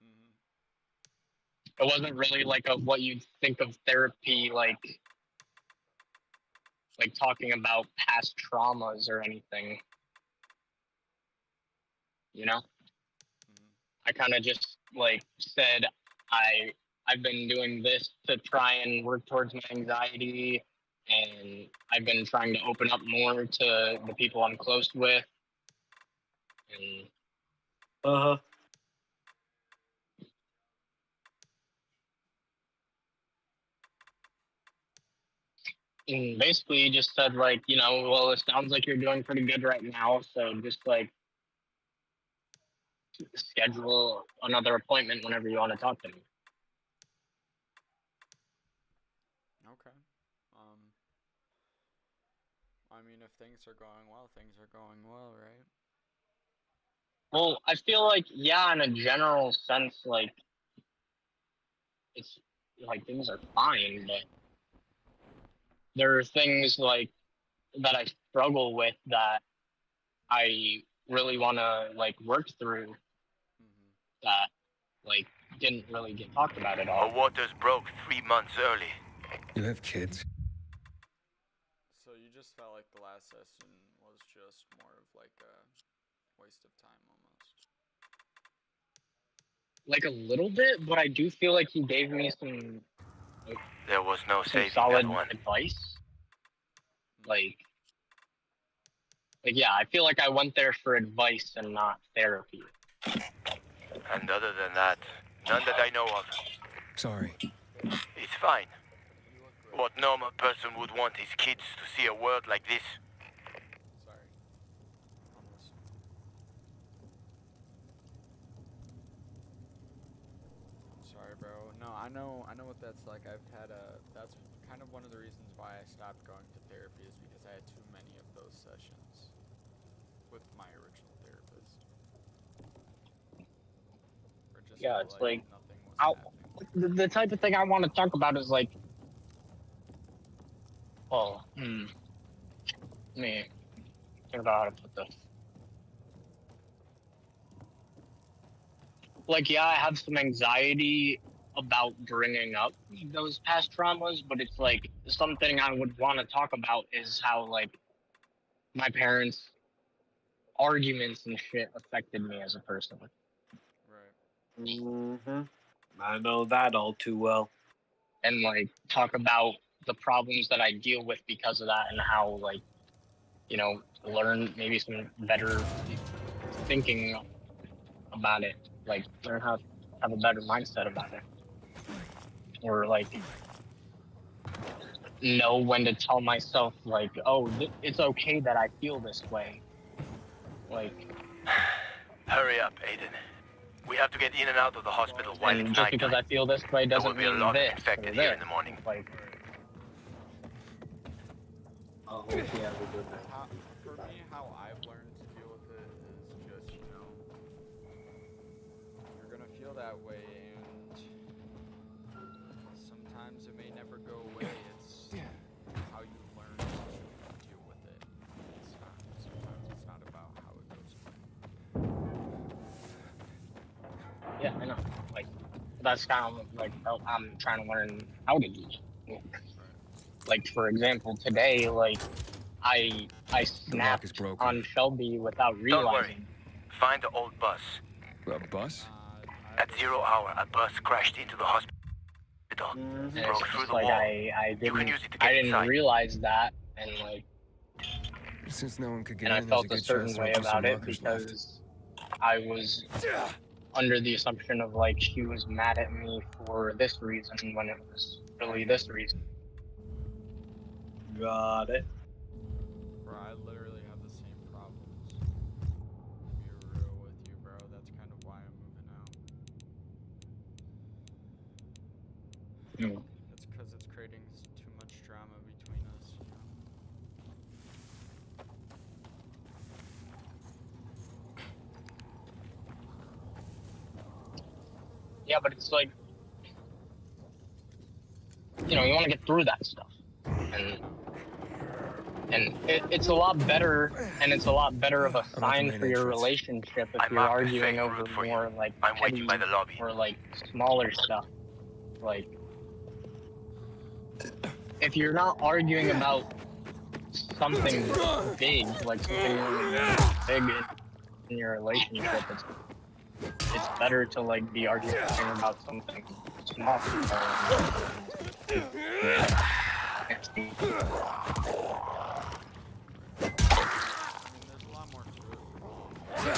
Mhm. it wasn't really like a what you'd think of therapy, like talking about past traumas or anything. You know, Mhm. I kind of just like said I've been doing this to try and work towards my anxiety, and I've been trying to open up more to the people I'm close with, and Uh huh. basically he just said like, you know, well, it sounds like you're doing pretty good right now, so just like schedule another appointment whenever you want to talk to me. Okay. Um, I mean, if things are going well, things are going well, right? Well, I feel like, yeah, in a general sense, like it's like things are fine, but there are things like that I struggle with that I really want to like work through Mhm. that like didn't really get talked about at Our all. waters broke 3 months early. You have kids? So you just felt like the last session was just more of like a waste of time almost. Like a little bit, but I do feel like he gave me There was no some saving that solid one. advice. Mhm. Like yeah, I feel like I went there for advice and not therapy. And other than that, none that I know of. Sorry. It's fine. You look great. What normal person would want his kids to see a world like this? Sorry. I'm listening. I'm sorry, bro. No, I know what that's like. That's kind of one of the reasons why I stopped going to therapy is because I had too many of those sessions with my original therapist. Or just Yeah, felt it's like like nothing was I, happening. the type of thing I want to talk about is like, oh, let me think about how to put this. Like, yeah, I have some anxiety about bringing up those past traumas, but it's like something I would want to talk about is how like my parents' arguments and shit affected me as a person, Right. Mm-hmm. I know that all too well. and like talk about the problems that I deal with because of that, and how like, you know, learn maybe some better thinking about it, like learn how to have a better mindset about it, or like know when to tell myself like, oh, it's okay that I feel this way, like, Hurry up, Aiden. We have to get in and out of the hospital while it's and just because nighttime. I feel this way There will doesn't be a mean lot of this infected or here this. in the morning. Like, I hope he has a good night. For me, how I've learned to deal with it is just, you're gonna feel that way, and sometimes it may never go away. It's how you learn to deal with it. Sometimes it's not about how it goes yeah, I know, like that's kind of like how I'm trying to learn how to do it. away. Like for example, today, like I The lock is snapped broken. on Shelby without Don't worry. realizing. Find the old bus. A bus? At 0 hour, a bus crashed into the hospital. Mm-hmm. And it's Broke through just the like wall. I You can didn't use it to get inside. realize that, and like, Since no one could get and I in, there's a felt a good chance certain there way will be some about it lockers left. because I was under the assumption of like she was mad at me for this reason when it was really this reason. Got it. Bro, I literally have the same problems. To be real with you, bro. That's kind of why I'm moving out. Mm. It's because it's creating too much drama between us. Yeah, but it's like, you want to get through that stuff, and it's a lot better, and it's a lot better of a I'm at the sign main for your entrance. relationship if I you're marked a arguing fake over route for you. more like I'm petty waiting by the lobby. or like smaller stuff. Like, if you're not arguing about something big, like something really big in your relationship, it's better to like be arguing about something small. I mean, there's a lot more to it.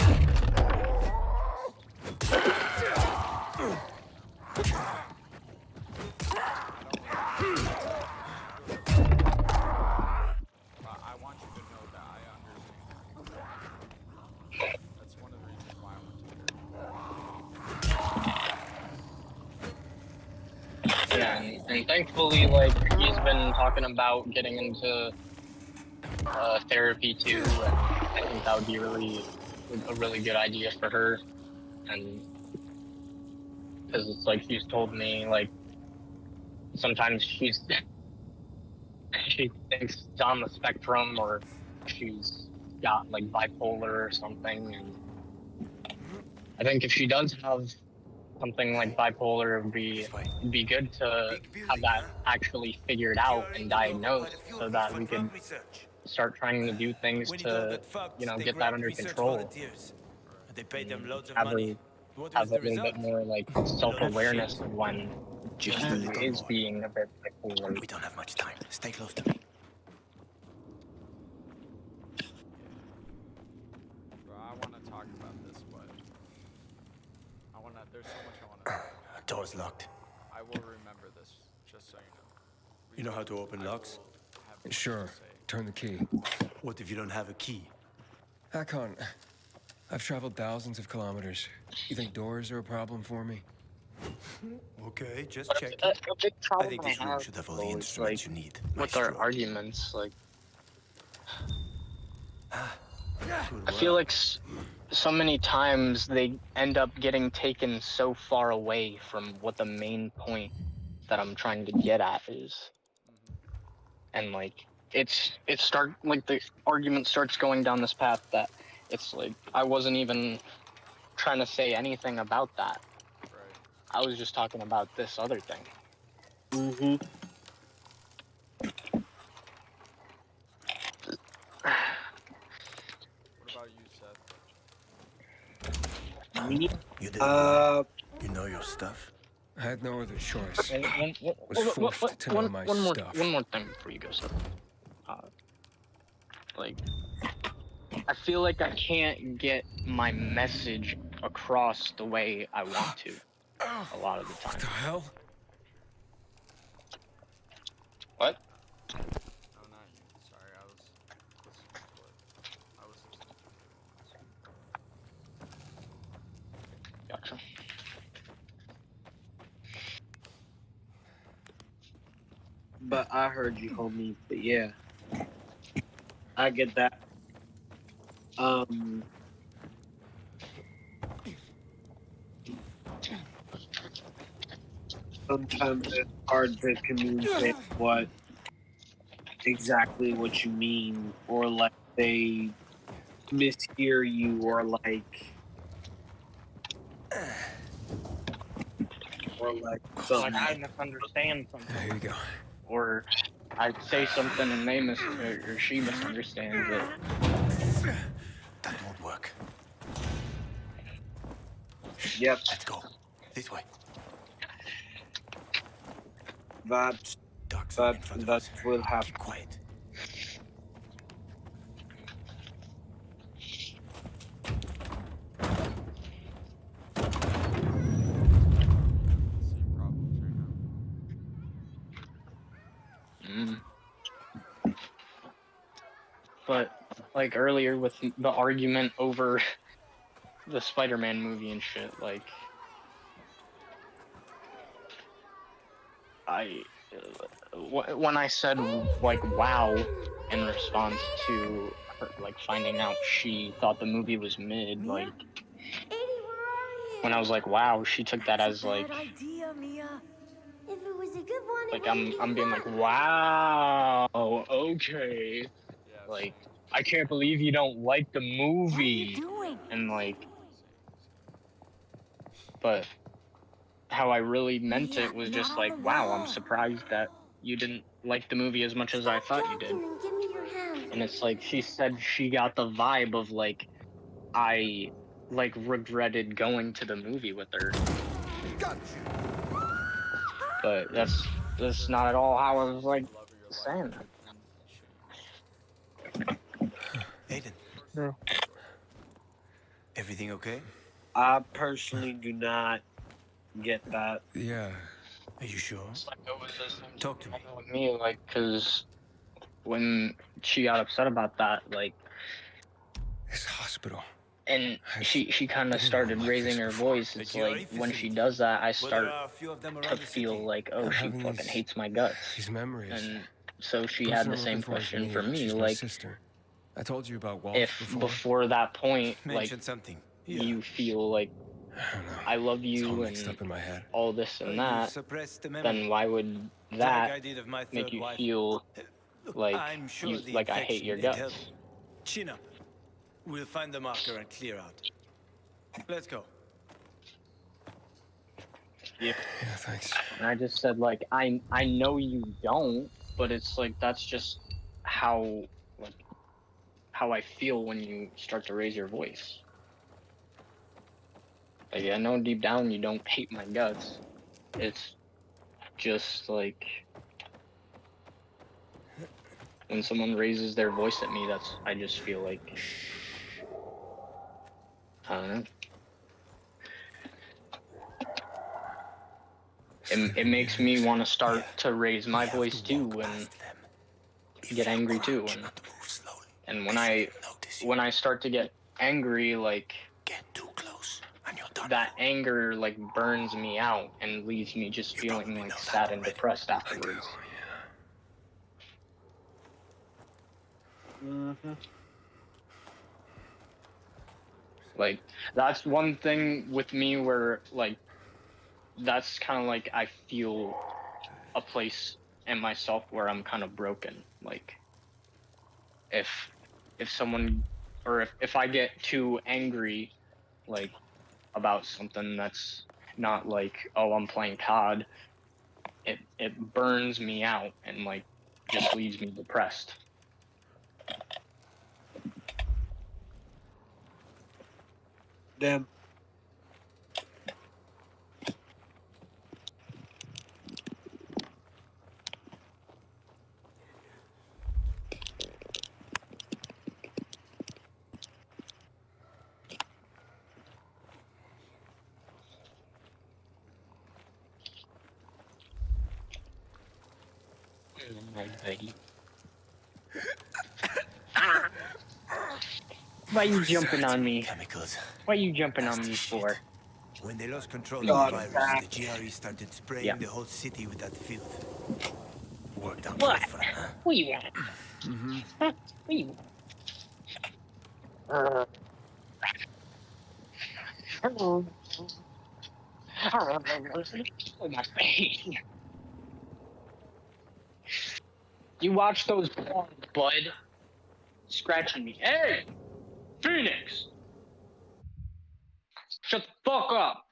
I want you to know that I understand. That's one of the reasons why I went to therapy. Yeah, and thankfully, like, he's been talking about getting into therapy too, and I think that would be a really good idea for her, and because it's like she's told me like sometimes she thinks she's on the spectrum or she's got like bipolar or something, and I think if she does have something like bipolar, it'd be good to have that actually figured out and diagnosed so that we could start trying to do things to, get that under control. They pay them loads of Have money. her What have was a the little bit result? more like self-awareness of when she Just a little is more. being a bit bipolar. We don't have much time. Stay close to me. Bro, I want to talk about this, but there's so much I want to talk about. Door's locked. I will remember this, just so you know. You know how to open locks? Have much Sure. to say. Turn the key. What if you don't have a key? Hakon, I've traveled thousands of kilometers. You think doors are a problem for me? Okay, just But checking. a big I problem think I this room have should have all though, the is, instruments like, you need. with our Maestro. arguments, like Good I feel work. like so many times they end up getting taken so far away from what the main point that I'm trying to get at is, and like the argument starts going down this path that it's like I wasn't even trying to say anything about that. Right. I was just talking about this other thing. Mm-hmm. What about you, Seth? Me? You didn't lie. Uh, You know your stuff. I had no other choice. And Was forced to know my stuff. one more thing before you go, Seth. Like, I feel like I can't get my message across the way I want to a lot of the What time. the hell? What? No, not you. Sorry, I was listening to what I was listening to everyone else. Gotcha. but I heard you, homie. But yeah, I get that. Sometimes it's hard to communicate exactly what you mean, or like they mishear you, or like Like something. I misunderstand something, There you go. or I say something and they or she misunderstands it. That won't work. Yep, Let's go. This way. that Ducks that in front of that us. will happen. Keep quiet. Same problems right now. But like earlier with the argument over the Spider-Man movie and shit, like when I said like wow in response to her like finding out she thought the movie was mid, like when I was like, wow, she took that as like idea, Mia. If it was a good one, like I'm being like, wow, okay. Yeah, Like, same. I can't believe you don't like the movie. doing? And like, Same. but how I really meant Yeah, it was not just on like, the wow, I'm wall. surprised that you didn't like the movie as much as I Stop thought you did. talking and give me your hand. And it's like she said she got the vibe of like I like regretted going to the movie with her. But that's not at all how I was like saying that. Aiden, No. everything okay? I personally do not get that. Yeah. Are you sure? It's like it was the same Talk to me. thing with me, like, cause when she got upset about that, like, This hospital. and she kind of been started like raising this her before. voice. A It's GRE like when she facility. does that, I Well, there start are a few of them to around the feel city. like, oh, I'm she having fucking these- hates my guts. These memories. And so The she person had the I'm looking same for is question for Mia. me, She's my like, sister. I told you about Walt if before. before that point, like, Mention something. Yeah. you feel like I don't know. I love It's all you mixed and up in my head. all this and You that, suppressed the memory. then why would Like that I did of my make third you wife. feel Look, like I'm sure the like I hate infection your it guts? helped. Chin up. We'll find the marker and clear out. Let's go. Yeah, thanks. And I just said like I know you don't, but it's like that's just how like how I feel when you start to raise your voice. Like I know deep down you don't hate my guts. It's just like when someone raises their voice at me, I just feel like I don't know. It makes me want to start to raise my voice too and get angry too. And when I start to get angry, like Get too close and you're done. that anger like burns me out and leaves me just feeling like sad and depressed afterwards. Mm-hmm. Like that's one thing with me where like that's kind of like I feel a place in myself where I'm kind of broken. Like if someone or if I get too angry like about something that's not like, oh, I'm playing COD, it burns me out and like just leaves me depressed. Damn. Buddy. Why you jumping on me? Chemicals. What are you jumping on Nasty me shit. for? When they lost control God, of the back. virus, the GRE started spraying Yeah. the whole city with that filth. Worked out What? great for them, huh? What you want? Mm-hmm. Huh? What you want? Oh, my face. You watch those porn, bud. Scratching me. Hey! Phoenix! Shut the fuck up!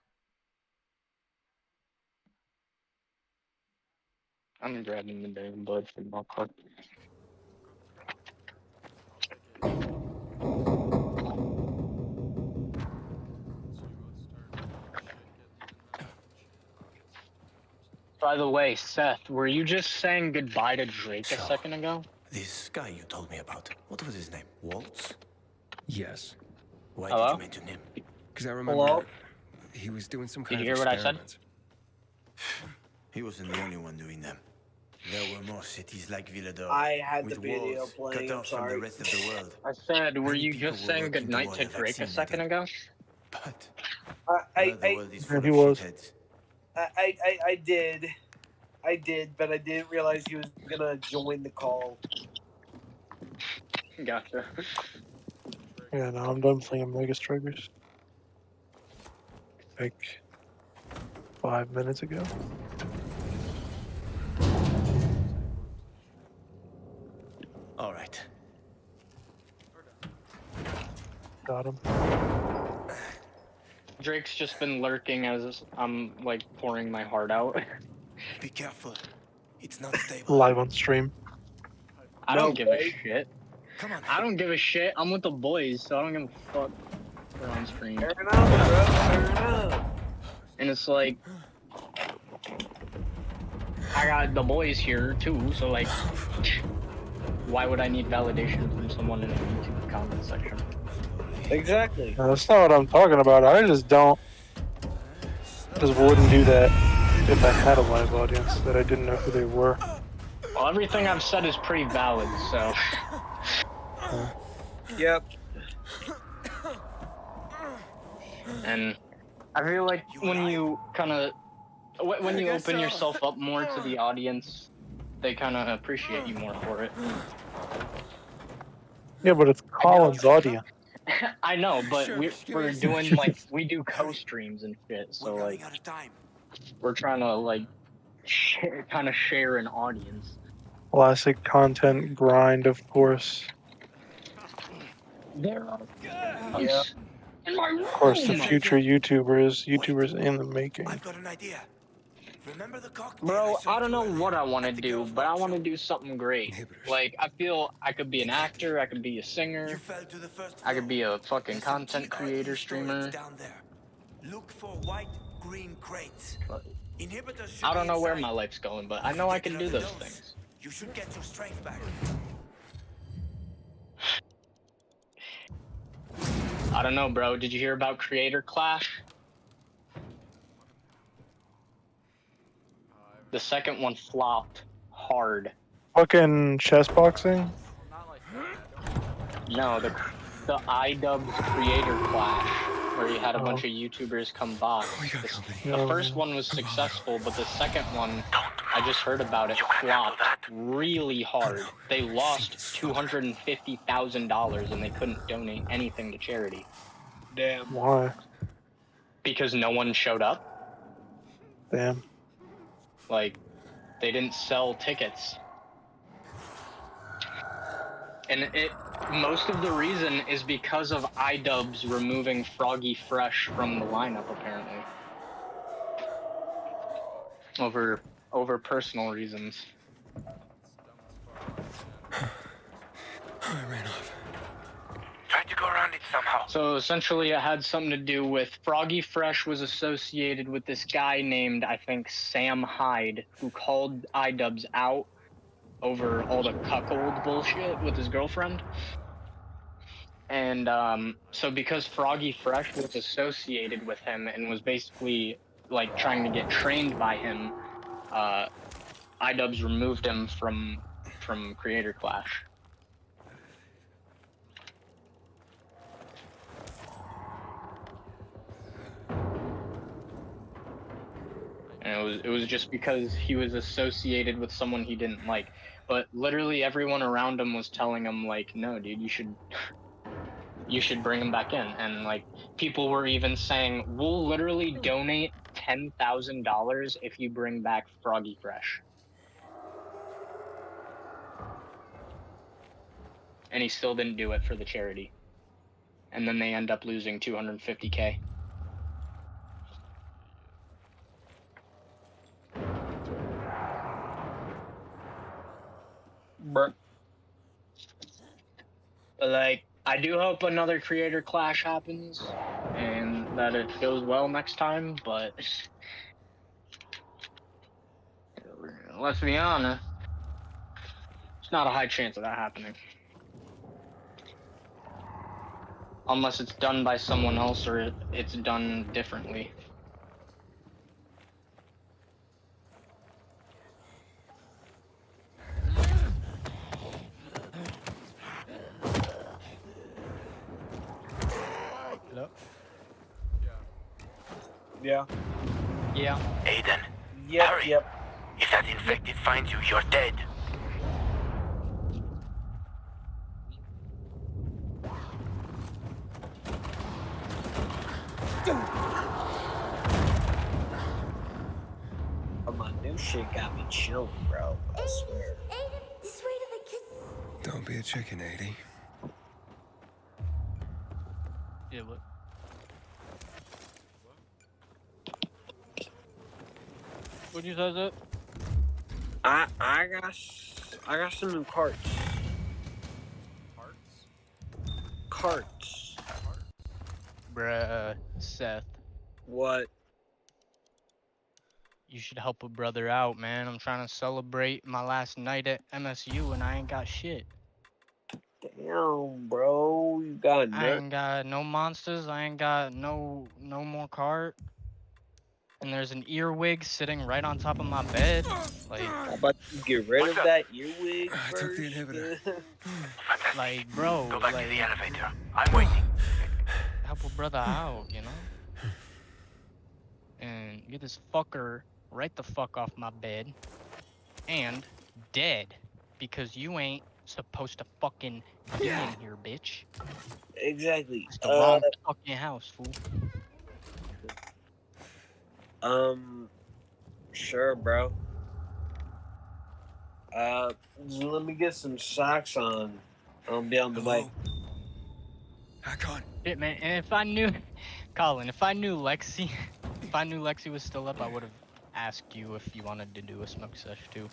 I'm grabbing the damn bud from my car. By the way, Seth, were you just saying goodbye to Drake a So, second ago? This guy you told me about, what was his name? Waltz? Yes. Why Hello? did you mention him? Because I remember Hello? he was doing some Did kind you of hear what I said? experiments. He wasn't the only one doing them. There were more cities like Villador. I had with the video walls playing, cut I'm off from sorry. the rest of the world. I said, were Many you people just were saying working goodnight toward to a Drake a vaccine second that ago? But I, the world is full he of was. shitheads. I did, but I didn't realize he was gonna join the call. Gotcha. Yeah, no, I'm done playing Mega Strikers. like 5 minutes ago. All right. Got him. Drake's just been lurking as I'm like pouring my heart out. Be careful. It's not stable. Live on stream. I don't give a shit. Come on. I don't give a shit. I'm with the boys, so I don't give a fuck. We're on stream. Fair enough, bro. Fair enough. And it's like, I got the boys here too, so like, why would I need validation from someone in a YouTube comment section? Exactly. No, that's not what I'm talking about. I just wouldn't do that if I had a live audience that I didn't know who they were. Well, everything I've said is pretty valid, so. Yep. And I feel like when you kind of, when you open yourself up more to the audience, they kind of appreciate you more for it. Yeah, but it's Colin's audience. I know, but we're doing like, we do co-streams and shit, so like, we're trying to like, kind of share an audience. Classic content grind, of course. There are Yeah. in my room. Of course, the future YouTubers in the making. I've got an idea. Remember the cocktail Bro, served I don't you know earlier what I want to at the do, girls' but I want to workshop? do something great. Like, I feel I could be an actor, I could be a You singer, fell to the first I could floor. be a fucking There's some content key card creator, in storage streamer. down there. Look for white, green crates. But Inhibitors should I don't be know where inside. my life's going, but I know I can do those things. You should get your strength back. I don't know, bro. Did you hear about Creator Clash? The second one flopped hard. Fucking chess boxing? Not like that. No, the iDubbbz Creator Clash, where you had a bunch of YouTubers come box. The first one was successful, but the second one, I just heard about it, flopped really hard. They lost $250,000 and they couldn't donate anything to charity. Damn. Why? Because no one showed up. Damn. Like, they didn't sell tickets. And most of the reason is because of iDubbbz removing Froggy Fresh from the lineup, apparently. Over personal reasons. I ran off. Try to go around it somehow. So essentially it had something to do with Froggy Fresh was associated with this guy named, I think, Sam Hyde, who called iDubbbz out over all the cuckold bullshit with his girlfriend. And so because Froggy Fresh was associated with him and was basically like trying to get trained by him, iDubbbz removed him from Creator Clash. And it was just because he was associated with someone he didn't like. But literally everyone around him was telling him like, no, dude, you should bring him back in. And like people were even saying, we'll literally donate $10,000 if you bring back Froggy Fresh. And he still didn't do it for the charity. And then they end up losing $250K. But like, I do hope another Creator Clash happens and that it goes well next time, but let's be honest, it's not a high chance of that happening. Unless it's done by someone else or it's done differently. Yeah. Yeah. Aiden, Yep. hurry. Yep. If that infected finds you, you're dead. shit got me chilling, bro. I swear. Aiden, this way to the kitchen. Don't be a chicken, 80. Yeah, what? What'd you say, Zip? I got some new carts. Carts. Bruh, Seth. What? You should help a brother out, man. I'm trying to celebrate my last night at MSU and I ain't got shit. Damn, bro, you got I ain't got no monsters. I ain't got no more cart. And there's an earwig sitting right on top of my bed. Like, How about you get rid of that earwig I first? took the inhibitor. like, bro, Go back like, to the elevator. I'm waiting. help a brother out, you know? And get this fucker right the fuck off my bed. And dead. Because you ain't supposed to fucking be in here, bitch. Exactly. It's the wrong fucking house, fool. Sure, bro. Let me get some socks on. I'll be on the way. Hakon. Shit, man. And if I knew, Colin, if I knew Lexi was still up, I would have asked you if you wanted to do a smoke sesh too.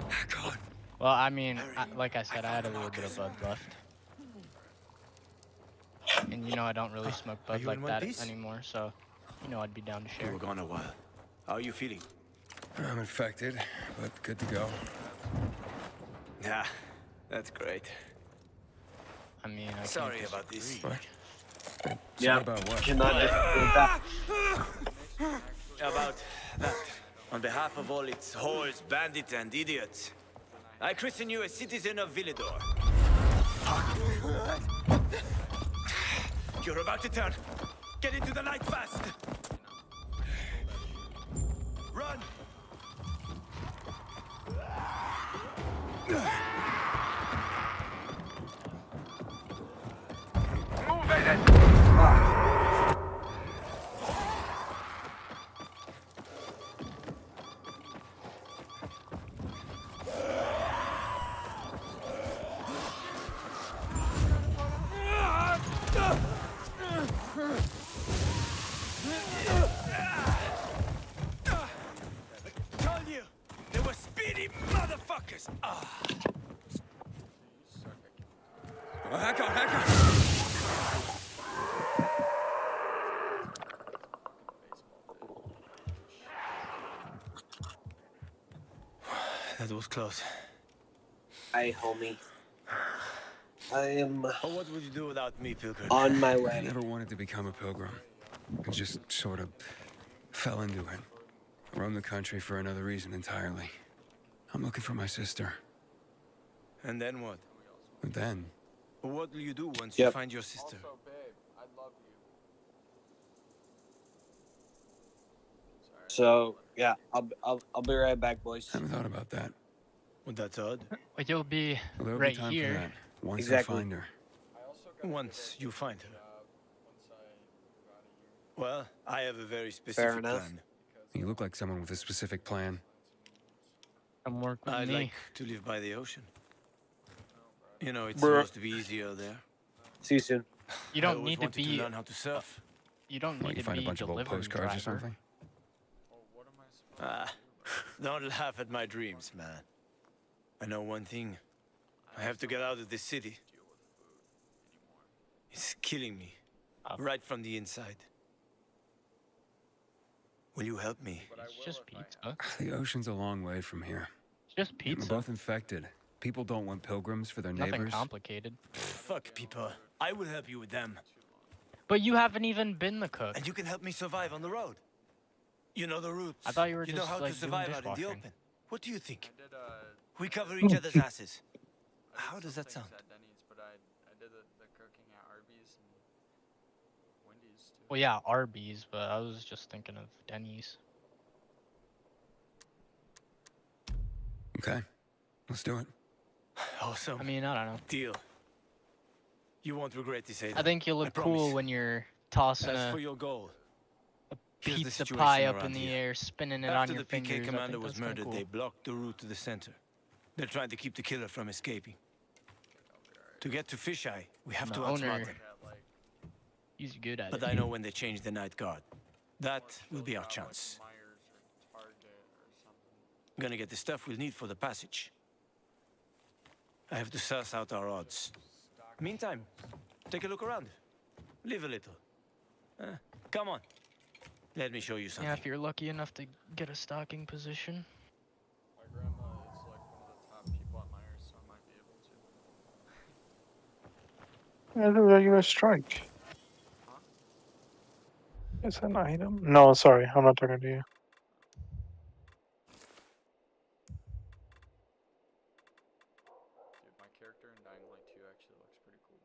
Hakon. Well, I mean, like I said, I had a little bit of bud left. And you know I don't really smoke bud you like in one that piece? anymore, so you know I'd be down to You share. were gone a while. How are you feeling? I'm infected, but good to go. Yeah, that's great. I mean, I Sorry can't about this. What? Sorry Yeah. about what? Cannot just go back. About that. On behalf of all its whores, bandits, and idiots, I christen you a citizen of Villador. You're about to turn. Get into the light fast. Run! Move it! Told you, they were speedy motherfuckers. Hakon. That was close. Hi, homie. I am Oh, what would you do without me, Pilgrim? on my I way. never wanted to become a pilgrim. I just sort of fell into it. Roamed the country for another reason entirely. I'm looking for my sister. And then what? But then, What will you do once you find your sister? Also, babe, I love you. So yeah, I'll be right back, boys. I haven't thought about that. Well, that's odd. Well, you'll be Well, there'll right be time here. for that. Once Exactly. I find her. I also got Once you find her. once I got a year. Well, I have a very specific enough. plan. You look like someone with a specific plan. Come work with I'd me. like to live by the ocean. You know, it's Bruh. supposed to be easier there. See you soon. You I don't always need to wanted be. learn how to surf. You don't What, need you to find a be bunch of old delivery postcards or driver. something? Oh, what am I supposed Don't laugh at my dreams, man. I know one thing. I have to get out of this city. to deal with food anymore? It's killing me. Oh. Right from the inside. Will you help me? But I It's will just if I pizza. The ocean's a long way from here. It's just We're pizza. both infected. People don't want pilgrims for their Nothing neighbors. complicated. Fuck people. I will help you with them. But you haven't even been the cook. And you can help me survive on the road. You know the routes. I thought you were You know just, how like, to doing survive out in the dishwashing. open. What do you think? I did We cover each other's asses. I did How does some that sound? things at Denny's, but I did the cooking at Arby's and Wendy's too. Well, yeah, Arby's, but I was just thinking of Denny's. Okay, let's do it. Awesome. I mean, I don't know. Deal. You won't regret this, Ada. I think you I look promise. cool when you're tossing As for a your goal, Here's the pizza situation pie up in around the here. air, spinning it on After your the PK fingers. commander was that's kinda murdered, cool. they blocked the route to the center. They're trying to keep the killer from escaping. To get to Fisheye, we have The to outsmart owner, them. he's good at But it. I know when they change the night guard. That will be our chance. I'm gonna get the stuff we'll need for the passage. I have to suss out our odds. Meantime, take a look around. Live a little. Come on. Let me show you something. Yeah, if you're lucky enough to get a stocking position. My grandma is like one of the top people at Myers, so I might be able to. I do regular strike. Huh? It's an item. No, sorry, I'm not talking to you. Dude, my character in Dying Light 2 actually looks pretty cool.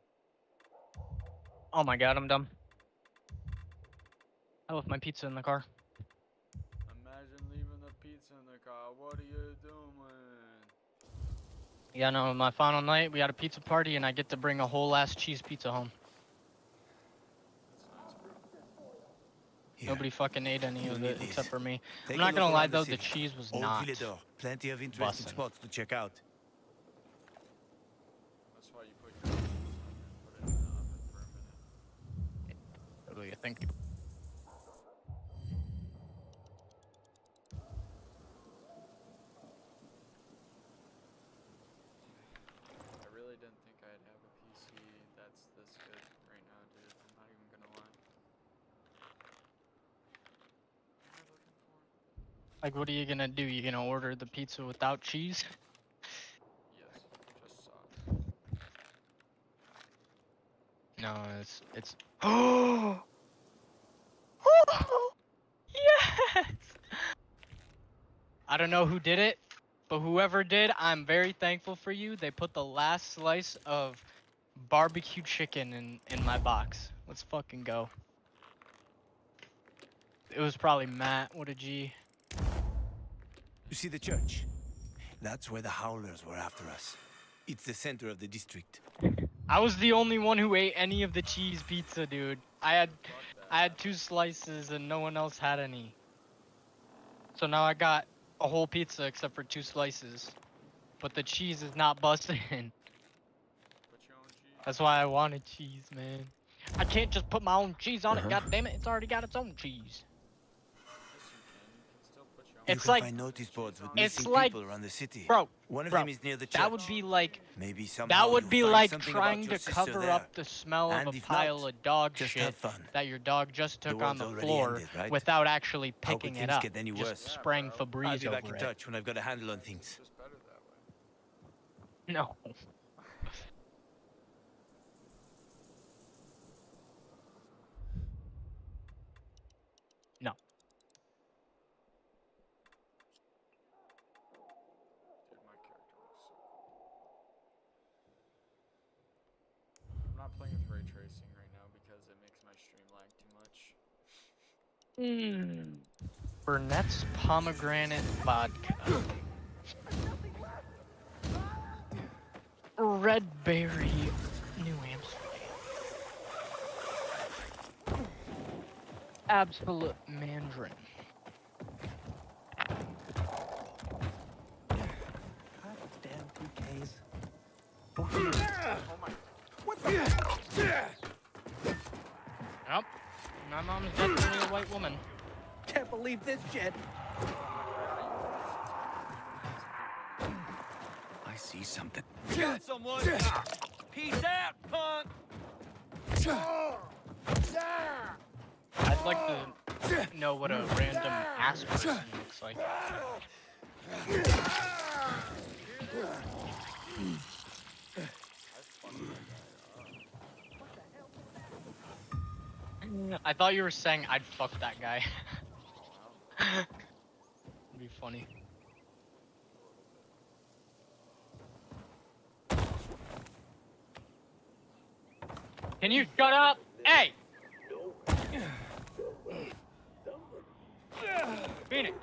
Oh my god, I'm dumb. I left my pizza in the car. Imagine leaving the pizza in the car. What are you doing? Yeah, no, my final night, we had a pizza party, and I get to bring a whole ass cheese pizza home. That's nice, bro. Here, Nobody fucking ate any you'll of need it these. except for me. Take I'm a not look gonna lie around the though, the city. cheese was Old not. Villador. Plenty of interesting bussin'. spots to check out. That's why you put your put it in the oven for a minute. What do you think? I really didn't think I'd have a PC that's this good right now, dude. I'm not even gonna lie. What am I looking for? Like, what are you gonna do? You gonna order the pizza without cheese? Yes, just sauce. No, it's. Oh! Yes! I don't know who did it, but whoever did, I'm very thankful for you. They put the last slice of barbecue chicken in my box. Let's fucking go. It was probably Matt. What a G. You see the church? That's where the Howlers were after us. It's the center of the district. I was the only one who ate any of the cheese pizza, dude. I had 2 slices and no one else had any. So now I got a whole pizza except for 2 slices. But the cheese is not busting. Put your own cheese. That's why I wanted cheese, man. I can't just put my own cheese on it, God damn it. It's already got its own cheese. Yes, you can still put your own. It's you can like- find notice boards with it's missing like- people around the city. Bro, One of bro, them is near the church. that would be like Maybe somehow that would you'll be find like something about trying your to sister cover there. up the smell And of a if pile not, of dog just shit have fun. that your dog just took on world's the already floor ended, right? without actually How could picking it things up. get any Just worse? spraying I'll Febreze be back over in it. touch when I've got a handle on things. It's just better that way. No. No. Dude, my character looks so cool. I'm not playing with ray tracing right now because it makes my stream lag too much. Burnett's pomegranate vodka. Red berry, New Amsterdam. Absolute mandarin. Yep. My mom's definitely a white woman. Can't believe this shit. I see something. Got someone. Peace out, punk. I'd like to know what a random ass person looks like. I thought you were saying I'd fuck that guy. It'd be funny. Can you shut up? Hey! Phoenix.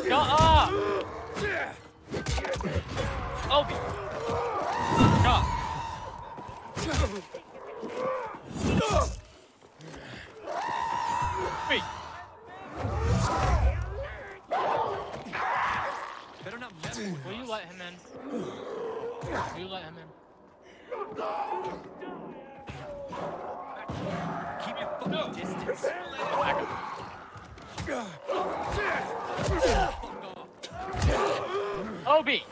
Shut up! Obi! Shut Wait. Better not mess with Will you let him in? Will you let him in? Keep your fucking distance. Back up. Obi!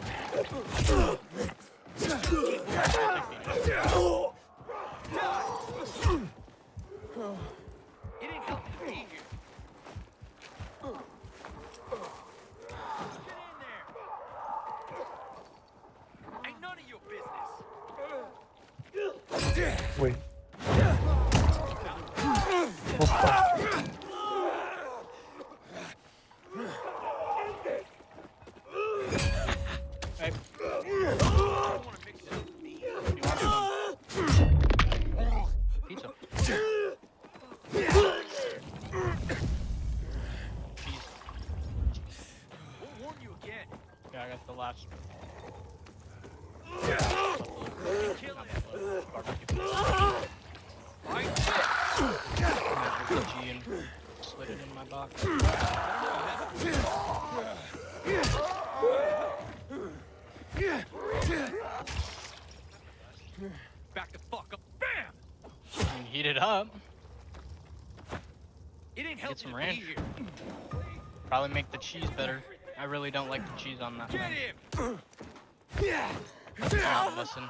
It ain't healthy to be here. Ain't none of your business. Wait. Oh, fuck. Hey. Pizza. Cheese. We'll warn you again. Yeah, I got the last. Kill him. And slid it in my box. Back the fuck up. Bam! And heat it up. It ain't healthy some to ranch. be here. Probably make the cheese better. I really don't like the cheese on that Get thing. him! Now listen.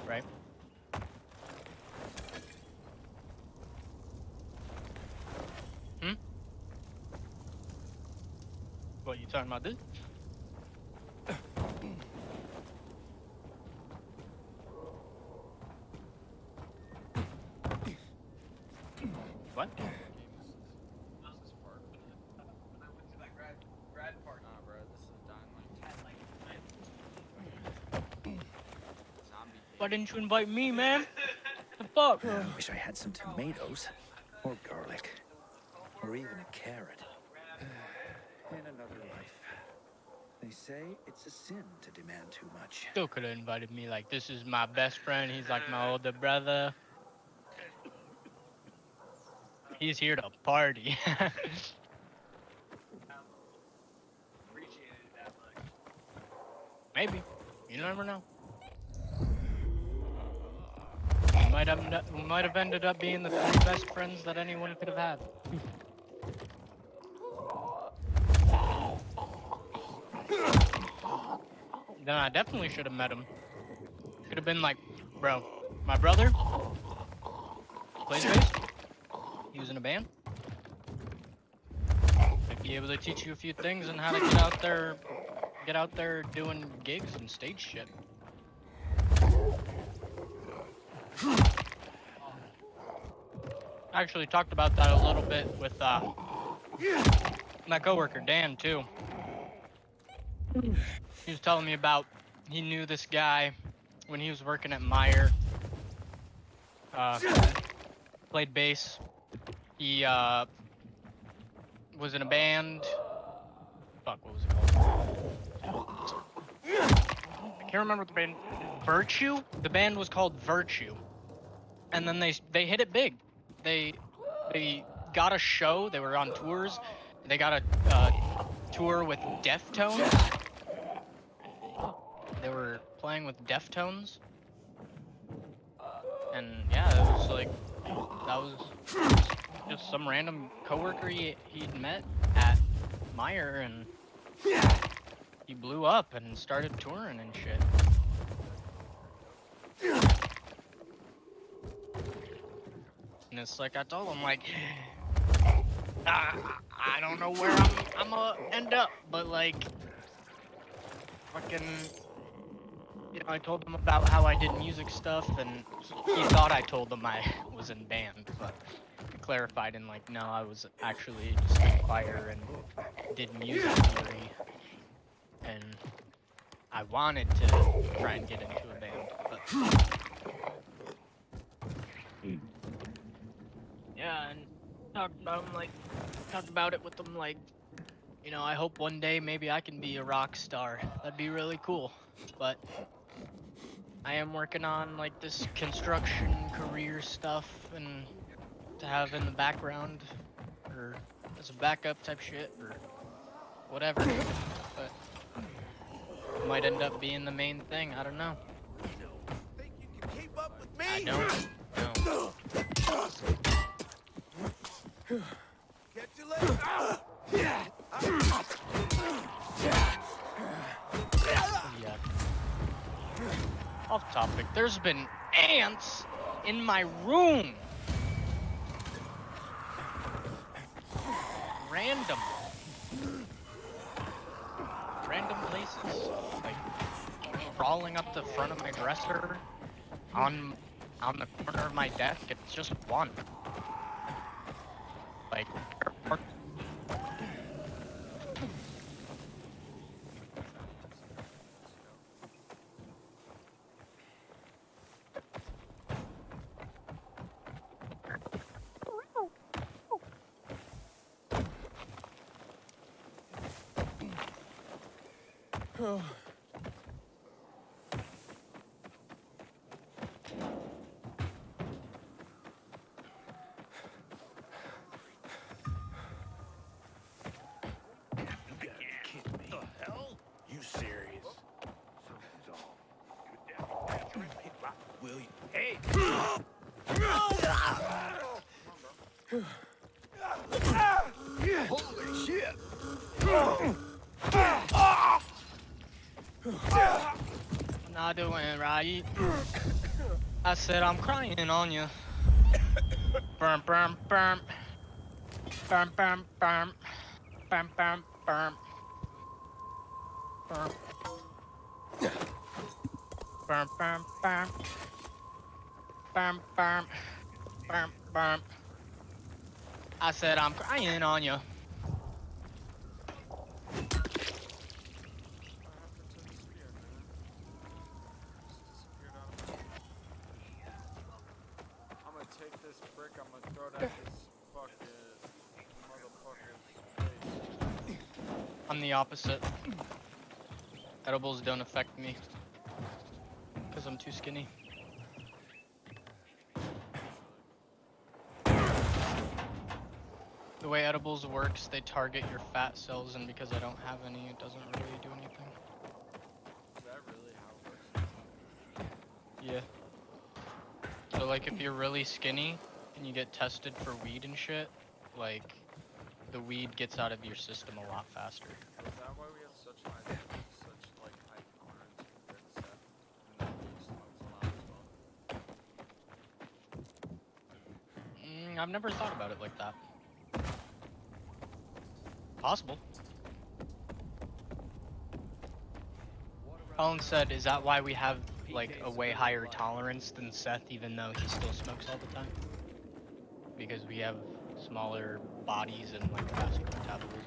Right? Hmm? What, you talking about this? What? Why didn't you invite me, man? The fuck? I wish I had some tomatoes, or garlic, or even a carrot. In another life, they say it's a sin to demand too much. Still could have invited me. Like, this is my best friend. He's like my older brother. He's here to party. Maybe. You never know. We might have ended up being the three best friends that anyone could have had. Then I definitely should have met him. Could have been like, bro, my brother plays bass. He was in a band. I'd be able to teach you a few things on how to get out there doing gigs and stage shit. I actually talked about that a little bit with my coworker Dan too. He was telling me about he knew this guy when he was working at Meyer. Played bass. He was in a band. Fuck, what was it called? I can't remember the band. Virtue? The band was called Virtue. And then they hit it big. They got a show. They were on tours. They got a tour with Deftones. They were playing with Deftones. And yeah, it was like, that was just some random coworker he'd met at Meyer, and he blew up and started touring and shit. And it's like, I told him, like, I don't know where I'm gonna end up, but like, fucking, you know, I told him about how I did music stuff, and he thought I told him I was in band, but I clarified and like, no, I was actually just in choir and did music theory, and I wanted to try and get into a band, but yeah, and talked about it with them, like, you know, I hope one day maybe I can be a rock star. That'd be really cool, but I am working on like this construction career stuff and to have in the background or as a backup type shit or whatever. But might end up being the main thing. I don't know. I don't know. Yeah. Off topic. There's been ants in my room. Random places. Like crawling up the front of my dresser, on the corner of my desk. It's just one. Like. Holy shit! Not doing right. I said I'm crying on you. Burm, burm, burm. Burm, burm, burm. Burm, burm, burm. Burm. Burm, burm, burm. Burm, burm. Burm, burm. I said I'm crying on you. I'm gonna take this brick, I'm gonna throw it at this fucking motherfucker's face. I'm the opposite. Edibles don't affect me. Because I'm too skinny. The way edibles works, they target your fat cells, and because I don't have any, it doesn't really do anything. Is that really how it works? Yeah. So like if you're really skinny and you get tested for weed and shit, like the weed gets out of your system a lot faster. Is that why we have such high tolerance compared to Seth? And that he smokes a lot as well? I've never thought about it like that. Possible. Colin said, is that why we have like a way higher tolerance than Seth even though he still smokes all the time? Because we have smaller bodies and like faster metabolism.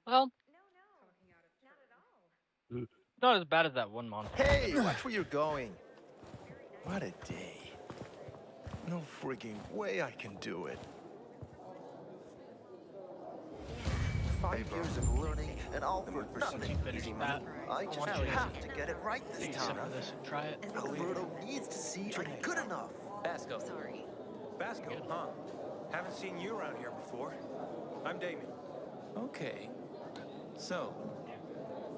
Well, not as bad as that one monster. Hey, watch where you're going. What a day. No freaking way I can do it. 5 years of learning and all for nothing. I just have to get it right this time. Try it. Alberto needs to see I'm good enough. Basco. Sorry. Basco, huh? Haven't seen you around here before. I'm Damien. Okay. So,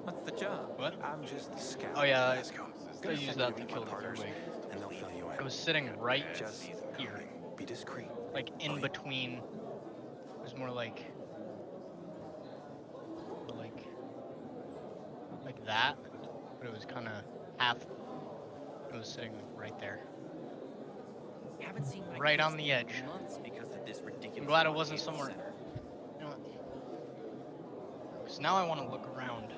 what's the job? What? I'm just the scout. Oh yeah, I Gonna use send that you to meet kill my the partners, wig. and they'll fill you in. I was sitting right Just here, be discreet. like in between. It was more like that, but it was kind of half. It was sitting right there, right on the edge. I'm glad it wasn't somewhere. You know what? Because now I want to look around.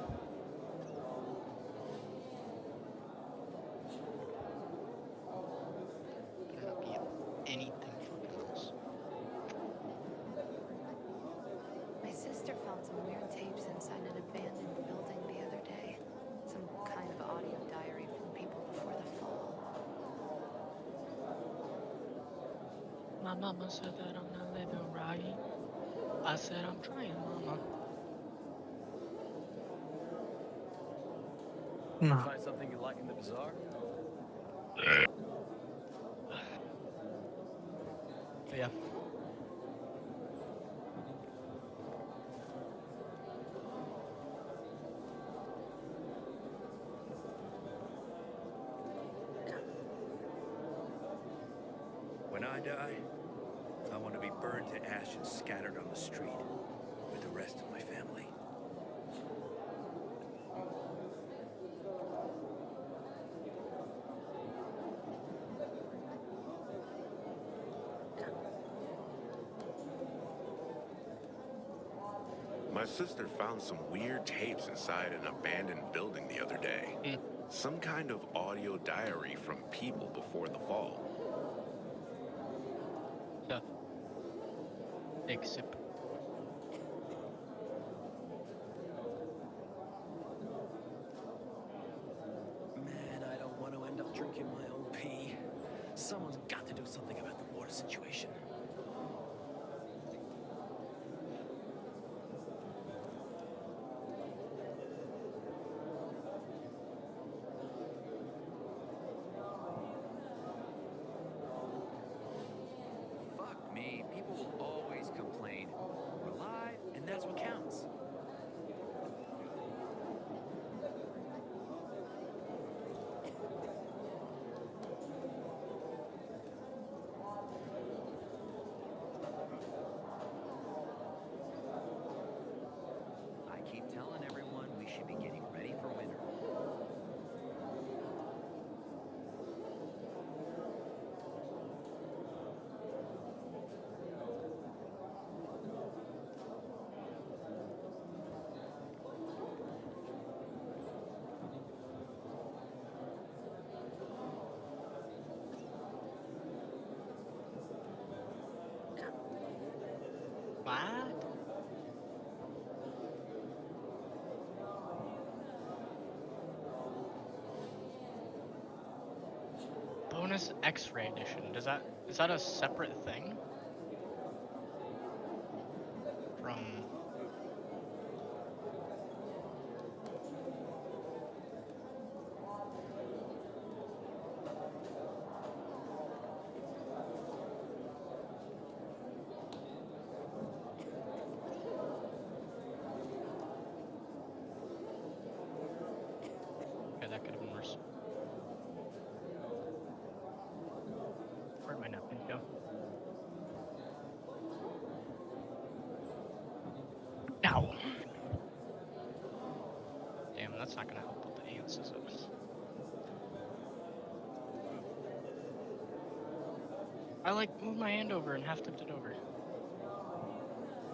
Better not be anything fucking else. My sister found some weird tapes inside an abandoned building My mama said that I'm not living right. I said I'm trying, mama. No. Find something you like in the bazaar? But yeah. When I die, I want to be burned to ash and scattered on the street with the rest of my family. My sister found some weird tapes inside an abandoned building the other day. Some kind of audio diary from people before the fall. Yeah. Big sip. Man, I don't want to end up drinking my own pee. Someone's got to do something about the water situation. Fuck me, people will always complain. We're alive, and that's what counts. I keep telling everyone we should be getting ready for winter. What? Bonus X-ray edition. Is that a separate thing? From okay, that could have been worse. Where'd my napkin go? Ow! Damn, that's not gonna help with the ants, is it? I like moved my hand over and half tipped it over.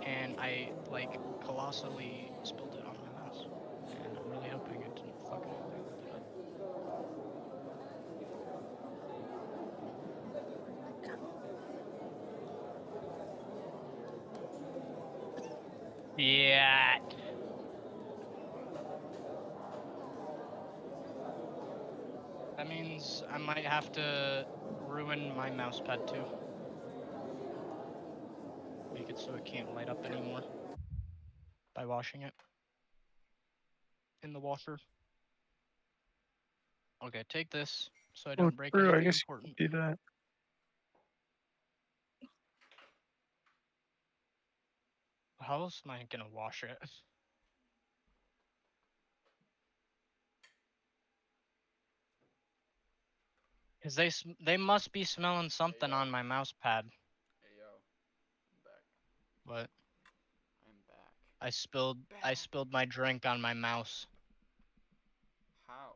And I like colossally spilled it on my mouse. And I'm really hoping it didn't fuck anything, did it? Yeah. That means I might have to ruin my mouse pad too. Make it so it can't light up anymore by washing it in the washer. Okay, take this so I Oh, don't break true. I anything guess important. you could do that. How else am I gonna wash it? Cause they must be smelling something on my mouse pad. Hey yo, I'm back. What? I'm back. I spilled my drink on my mouse. How?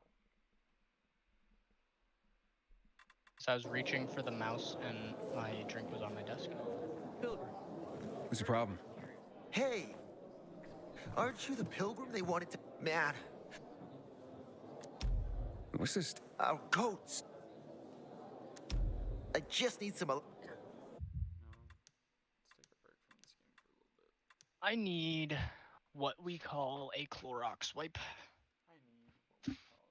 So I was reaching for the mouse and my drink was on my desk. Pilgrim. What's the problem? Hey! Aren't you the pilgrim they wanted to... Man, What's this? our goats! I just need some... No. Let's take a break from this game for a little bit. I need what we call a Clorox wipe. I need what we call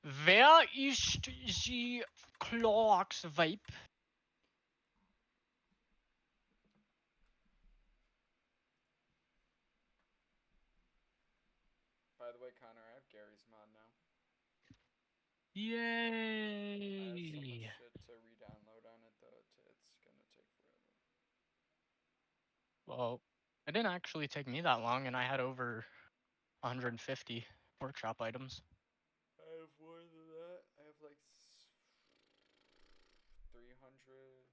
these nuts. Wer ist die Clorox vape? By the way, Connor, I have Gary's mod now. I have so much Yay! shit to re-download on it though. It's gonna take forever. Well, it didn't actually take me that long, and I had over 150 workshop items. I have more than that. I have like 300.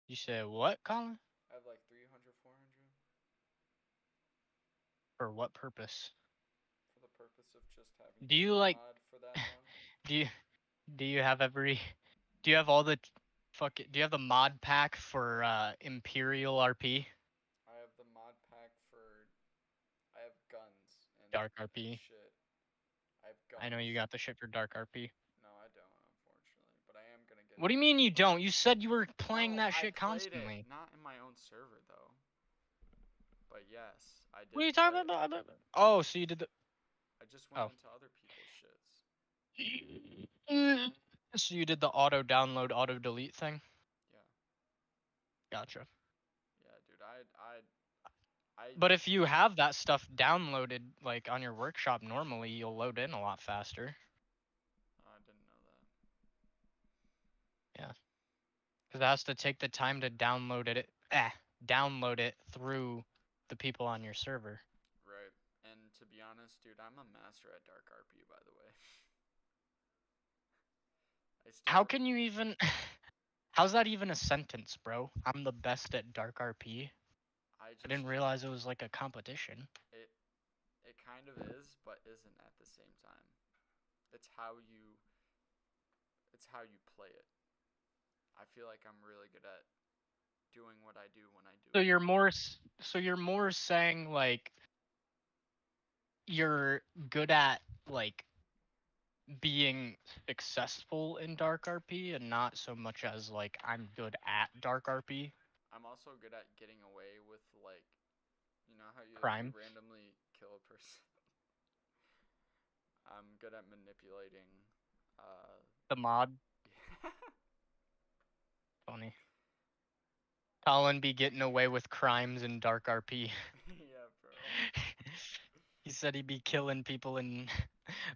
You said what, Colin? I have like 300, 400. For what purpose? For the purpose of just having Do you Gary's like? mod for that long. Do you have every? Do you have all the Do you have the mod pack for Imperial RP? I have the mod pack for. I have guns and Dark RP. shit. I have guns. I know you got the shit for Dark RP. No, I don't, unfortunately. But I am gonna get. What do you mean you don't? You said you were playing that shit I played constantly. it, not in my own server though. But yes, I did. What are you talking about? Oh, so you did the. I just went into other people's shits. So you did the auto download, auto delete thing? Yeah. Gotcha. Yeah, dude. I. But if you have that stuff downloaded, like on your workshop, normally you'll load in a lot faster. I didn't know that. Yeah. Because it has to take the time to download it through the people on your server. Right. And to be honest, dude, I'm a master at Dark RP, by the way. How can you even? How's that even a sentence, bro? I'm the best at Dark RP. I didn't realize it was like a competition. It kind of is, but isn't at the same time. It's how you play it. I feel like I'm really good at doing what I do when I do it. So you're more saying like you're good at like being successful in Dark RP and not so much as like I'm good at Dark RP. I'm also good at getting away with like, you know how you Crime. randomly kill a person. I'm good at manipulating the mod. Funny. Colin be getting away with crimes in Dark RP. Yeah, bro. He said he'd be killing people and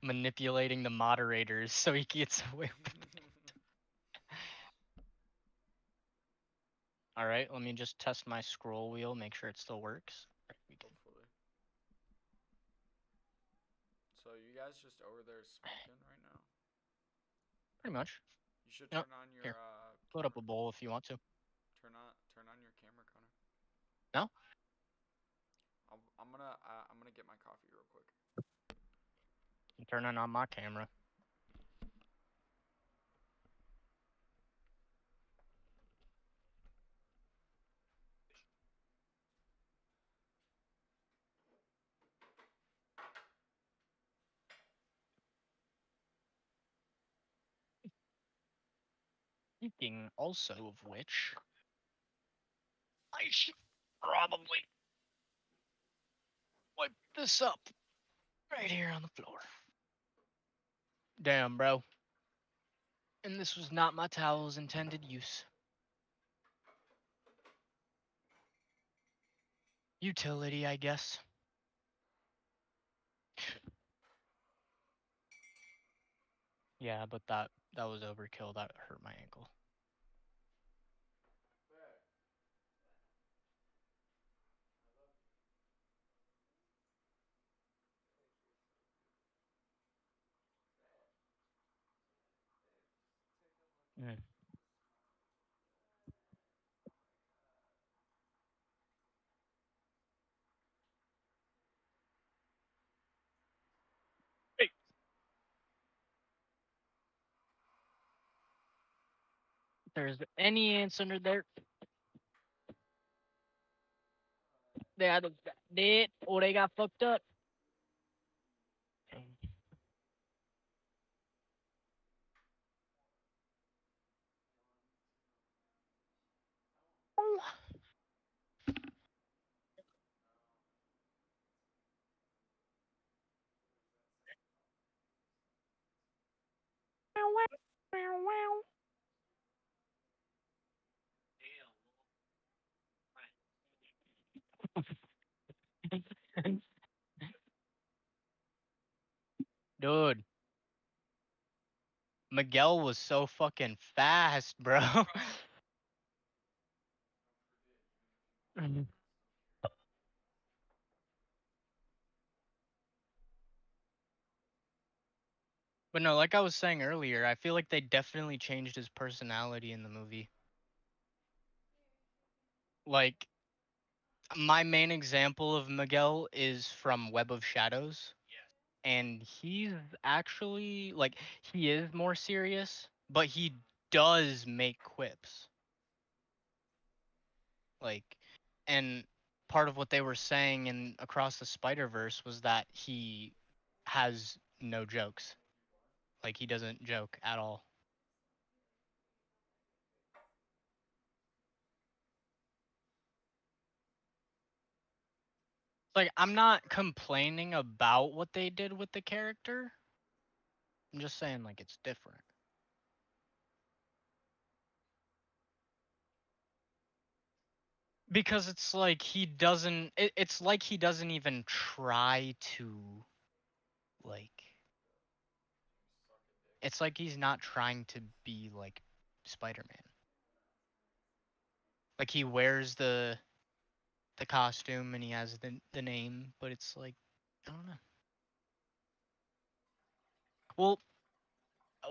manipulating the moderators so he gets away with it. Alright, let me just test my scroll wheel, make sure it still works. Hopefully. So you guys just over there smoking right now? Pretty much. You should turn on your Here. Load up a bowl if you want to. Turn on your camera, Connor. No? I'm gonna get my coffee real quick. I'm turning on my camera. Speaking also of which, I should probably wipe this up right here on the floor. Damn, bro. And this was not my towel's intended use. Utility, I guess. Yeah, but that was overkill. That hurt my ankle. Mm. Hey. If there's any ants under there, they either got dead or they got fucked up. Dude, Miguel was so fucking fast, bro. But no, like I was saying earlier, I feel like they definitely changed his personality in the movie. Like, my main example of Miguel is from Web of Shadows. And he's actually, like, he is more serious, but he does make quips. Like, and part of what they were saying in Across the Spider-Verse was that he has no jokes. Like, he doesn't joke at all. Like, I'm not complaining about what they did with the character. I'm just saying, like, it's different. Because it's like he doesn't, it's like he doesn't even try to, like, it's like he's not trying to be like Spider-Man. Like, he wears the costume and he has the name, but it's like, I don't know. Well,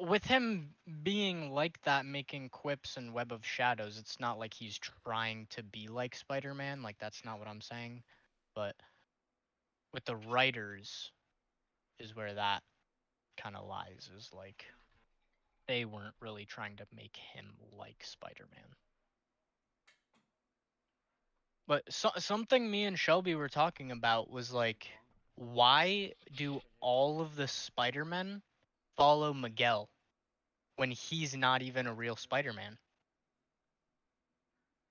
with him being like that, making quips and Web of Shadows, it's not like he's trying to be like Spider-Man. Like, that's not what I'm saying. But with the writers is where that kind of lies, is like they weren't really trying to make him like Spider-Man. But something me and Shelby were talking about was like, why do all of the Spider-Men follow Miguel when he's not even a real Spider-Man?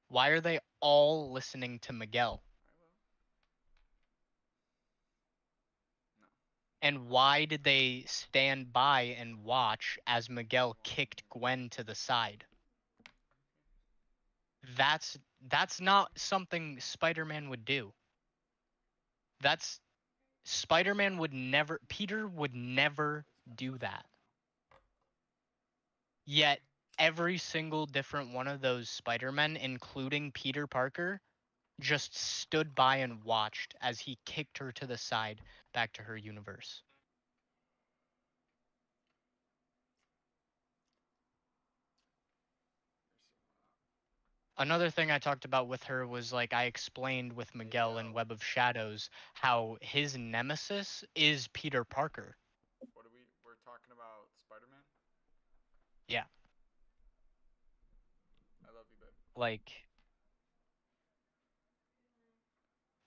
Why are they all listening to Miguel? And why did they stand by and watch as Miguel kicked Gwen to the side? That's not something Spider-Man would do. That's Spider-Man would never, Peter would never do that. Yet every single different one of those Spider-Men, including Peter Parker, just stood by and watched as he kicked her to the side back to her universe. Another thing I talked about with her was, like, I explained with Miguel in Web of Shadows how his nemesis is Peter Parker. What are we're talking about Spider-Man? Yeah. I love you, babe. Like,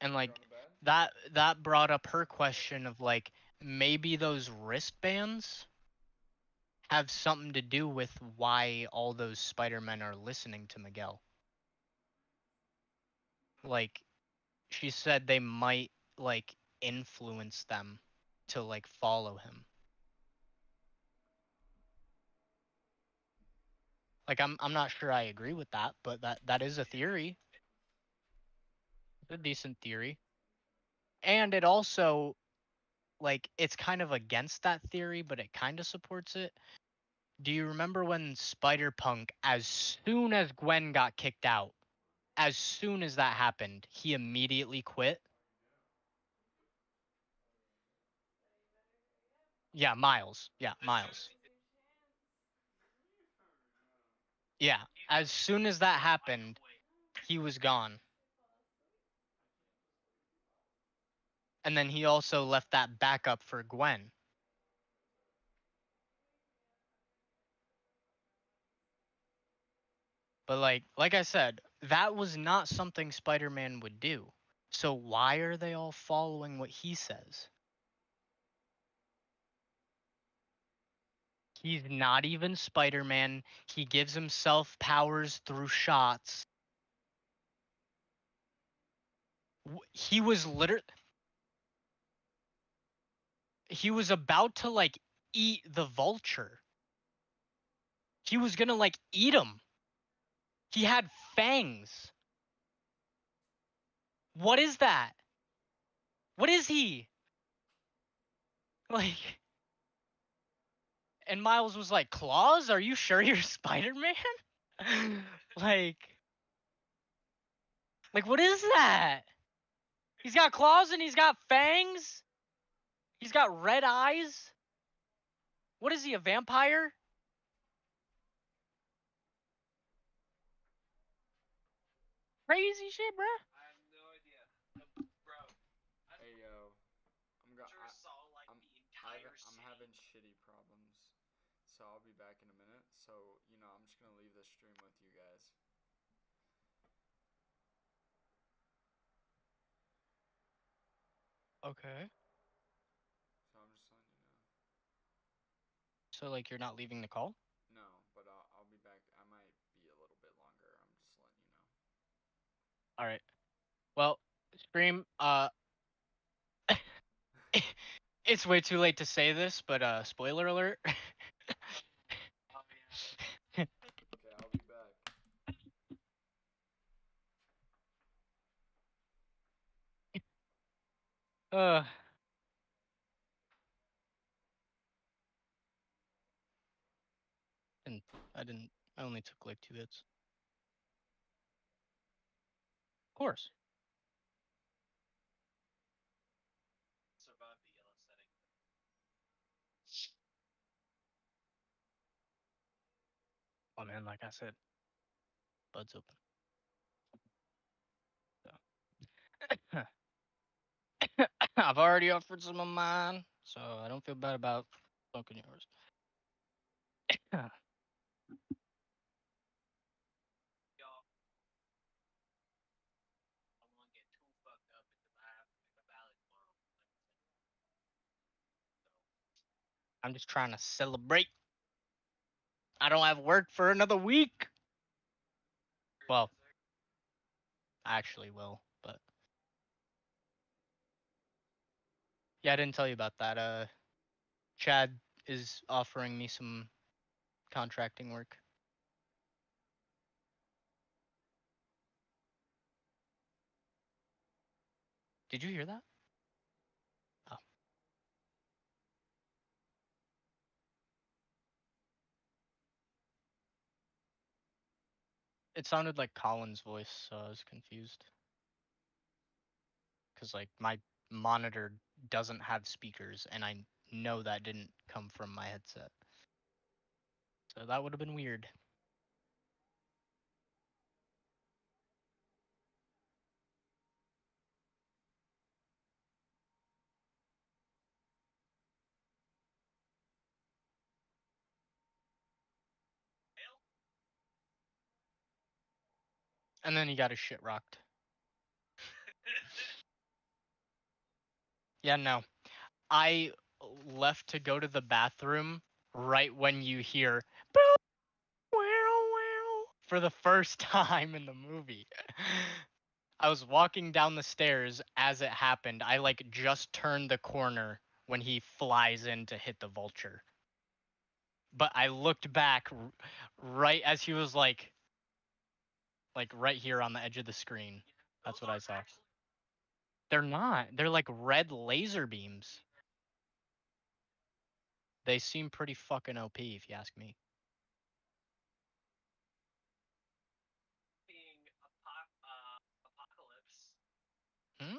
and like that brought up her question of like, maybe those wristbands have something to do with why all those Spider-Men are listening to Miguel. Like, she said they might, like, influence them to, like, follow him. Like, I'm not sure I agree with that, but that is a theory. It's a decent theory. And it also, like, it's kind of against that theory, but it kind of supports it. Do you remember when Spider-Punk, as soon as Gwen got kicked out, as soon as that happened, he immediately quit? Yeah, Miles. Yeah, Miles. Yeah, as soon as that happened, he was gone. And then he also left that backup for Gwen. But like I said, that was not something Spider-Man would do. So why are they all following what he says? He's not even Spider-Man. He gives himself powers through shots. He was he was about to, like, eat the vulture. He was gonna like eat him. He had fangs. What is that? What is he? Like, and Miles was like, claws? Are you sure you're Spider-Man? like, what is that? He's got claws and he's got fangs. He's got red eyes. What is he, a vampire? Crazy shit, bruh. Hey yo, I'm having shitty problems, so I'll be back in a minute. So I'm just gonna leave this stream with you guys. Okay. So I'm just letting you know. So like you're not leaving the call? No, but I'll be back. I might be a little bit longer. I'm just letting you know. All right. Well, stream. It's way too late to say this, but spoiler alert. Okay, I'll be back. uh. And I didn't. I only took like 2 hits. Of course. Oh man, like I said, buds open. So. I've already offered some of mine, so I don't feel bad about smoking yours. I'm just trying to celebrate. I don't have work for another week. Well, I actually will, but yeah, I didn't tell you about that. Chad is offering me some contracting work. Did you hear that? Oh. It sounded like Colin's voice, so I was confused. Because, like, my monitor doesn't have speakers, and I know that didn't come from my headset. So that would have been weird. And then he got his shit rocked. Yeah, no. I left to go to the bathroom right when you hear for the first time in the movie. I was walking down the stairs as it happened. I like just turned the corner when he flies in to hit the vulture. But I looked back right as he was like right here on the edge of the screen. That's what I saw. They're not. They're like red laser beams. They seem pretty fucking OP if you ask me. Hmm?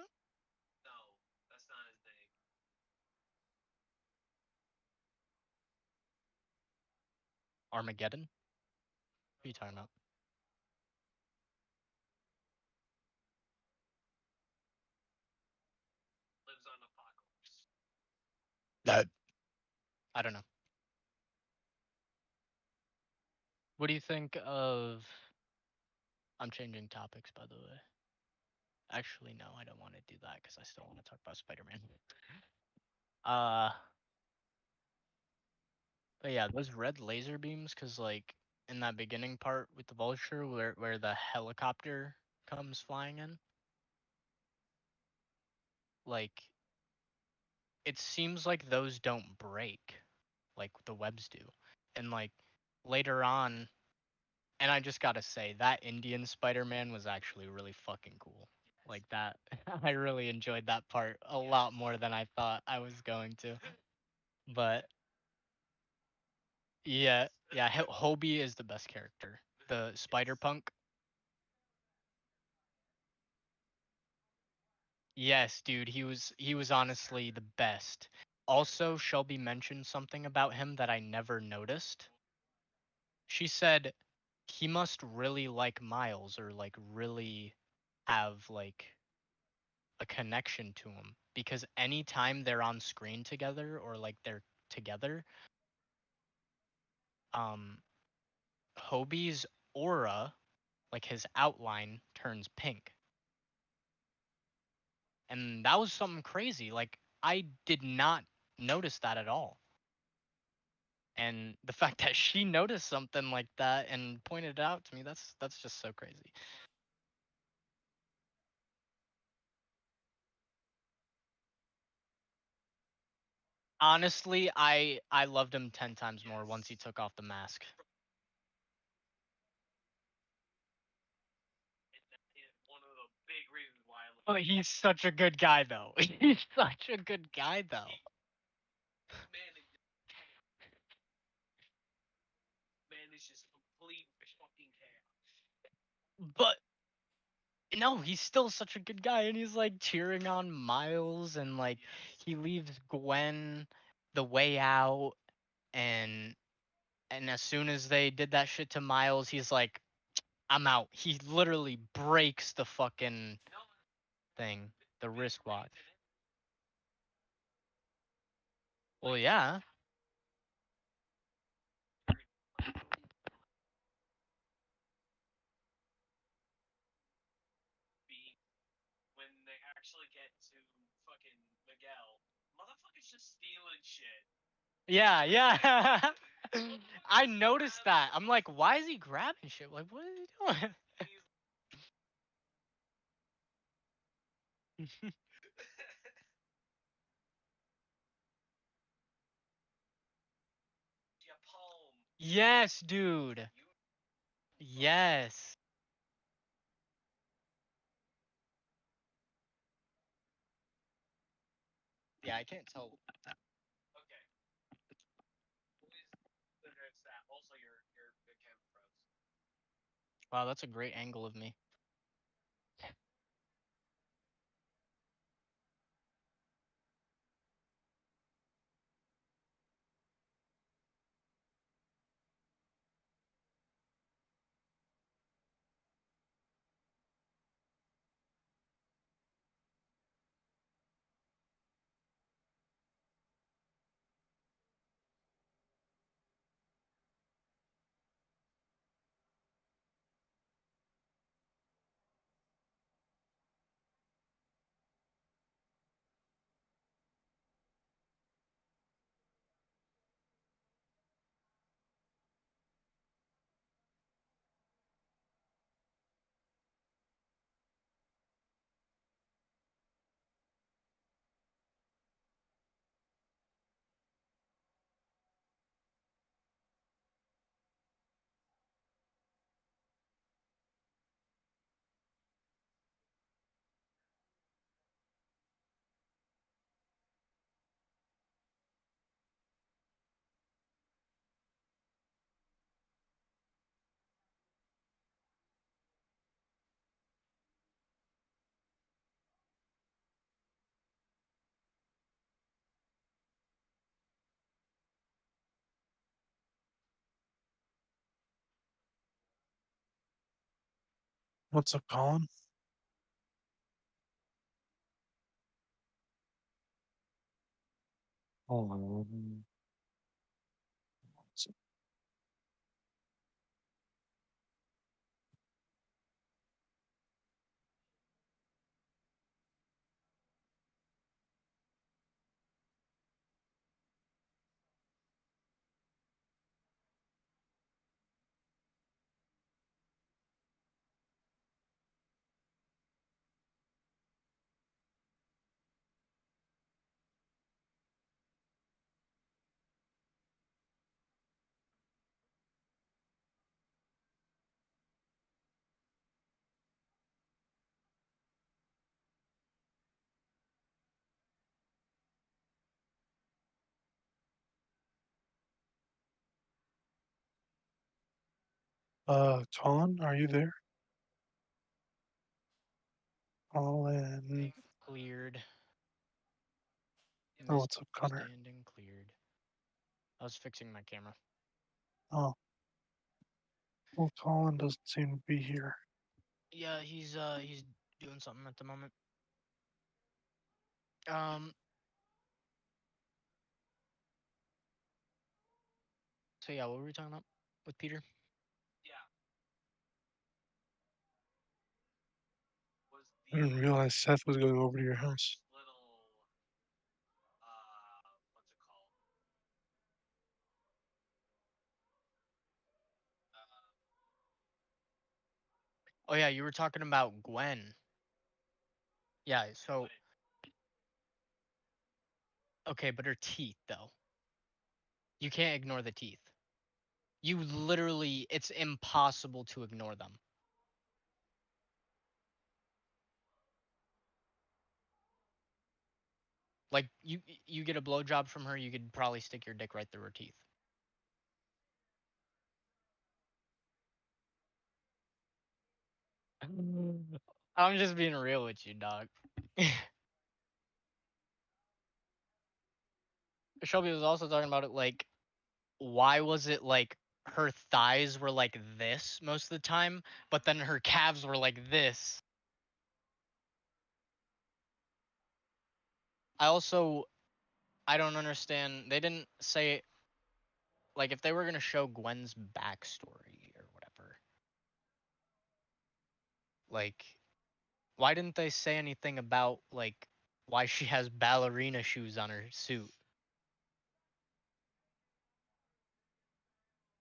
Armageddon? What are you talking about? That. I don't know. What do you think of... I'm changing topics, by the way. Actually, no, I don't want to do that because I still want to talk about Spider-Man. But yeah, those red laser beams, because like in that beginning part with the vulture where the helicopter comes flying in, like it seems like those don't break like the webs do. And like later on, and I just gotta say that Indian Spider-Man was actually really fucking cool. Like that, I really enjoyed that part a lot more than I thought I was going to. But yeah, yeah, Hobie is the best character. The Spider-Punk. Yes, dude, he was honestly the best. Also, Shelby mentioned something about him that I never noticed. She said he must really like Miles or like really have like a connection to him because anytime they're on screen together or like they're together, um Hobie's aura, like his outline turns pink. And that was something crazy. Like I did not notice that at all. And the fact that she noticed something like that and pointed it out to me, that's just so crazy. Honestly, I loved him 10 times more once he took off the mask. Oh, he's such a good guy though. He's such a good guy though. But no, he's still such a good guy, and he's like cheering on Miles, and like he leaves Gwen the way out, and as soon as they did that shit to Miles, he's like, I'm out. He literally breaks the fucking thing, the wristwatch. Well, yeah. Yeah, yeah. I noticed that. I'm like, why is he grabbing shit? Like, what is he doing? Yes, dude. Yes. Yeah, I can't tell. Wow, that's a great angle of me. What's up, Colin? Oh, Ton, are you there? Colin. Cleared. Oh, what's up, Connor? Standing cleared. I was fixing my camera. Oh. Well, Colin doesn't seem to be here. Yeah, he's doing something at the moment. So yeah, what were we talking about with Peter? I didn't realize Seth was going over to your house. Oh yeah, you were talking about Gwen. Yeah, so okay, but her teeth though. You can't ignore the teeth. You literally, it's impossible to ignore them. Like you get a blowjob from her, you could probably stick your dick right through her teeth. I'm just being real with you, dog. Shelby was also talking about it like, why was it like her thighs were like this most of the time, but then her calves were like this? I don't understand. They didn't say, like, if they were gonna show Gwen's backstory or whatever, like, why didn't they say anything about like why she has ballerina shoes on her suit?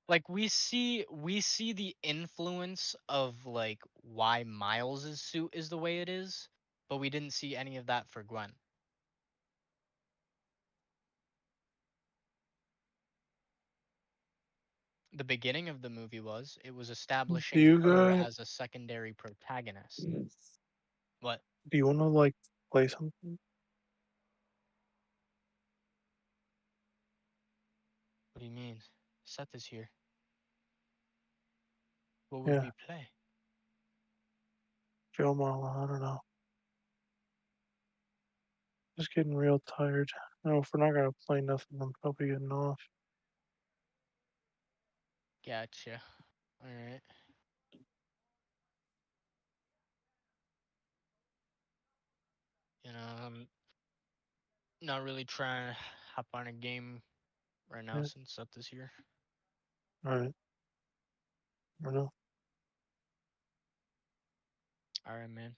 Like we see the influence of like why Miles's suit is the way it is, but we didn't see any of that for Gwen. The beginning of the movie was Do establishing you her guys? as a secondary protagonist. What? Do you want to like play something? What do you mean? Seth is here. What would Yeah, we play? Joe Mama. I don't know. Just getting real tired. No, if we're not gonna play nothing, I'm probably getting off. Gotcha. All right. You know, I'm not really trying to hop on a game right now Yeah. since Seth is here. All right. I know. All right, man.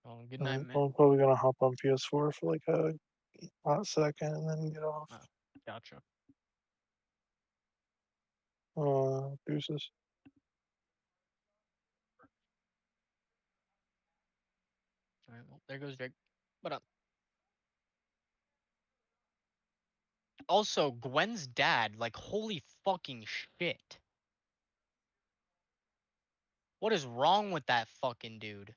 Well, good All night, right. man. Well, I'm probably gonna hop on PS4 for like a hot second and then get off. Oh, gotcha. Deuces. All right, well, there goes Jake. But also, Gwen's dad, like, holy fucking shit. What is wrong with that fucking dude?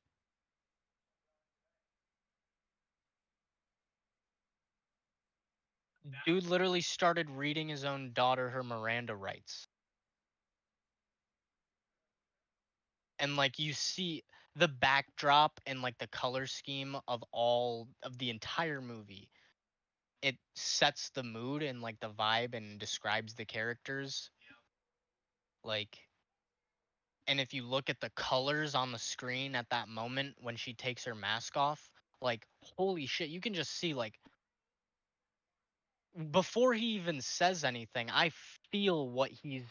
Dude literally started reading his own daughter her Miranda rights. And like you see the backdrop and like the color scheme of all of the entire movie. It sets the mood and like the vibe and describes the characters. Like, and if you look at the colors on the screen at that moment when she takes her mask off, like holy shit, you can just see like before he even says anything, I feel what he's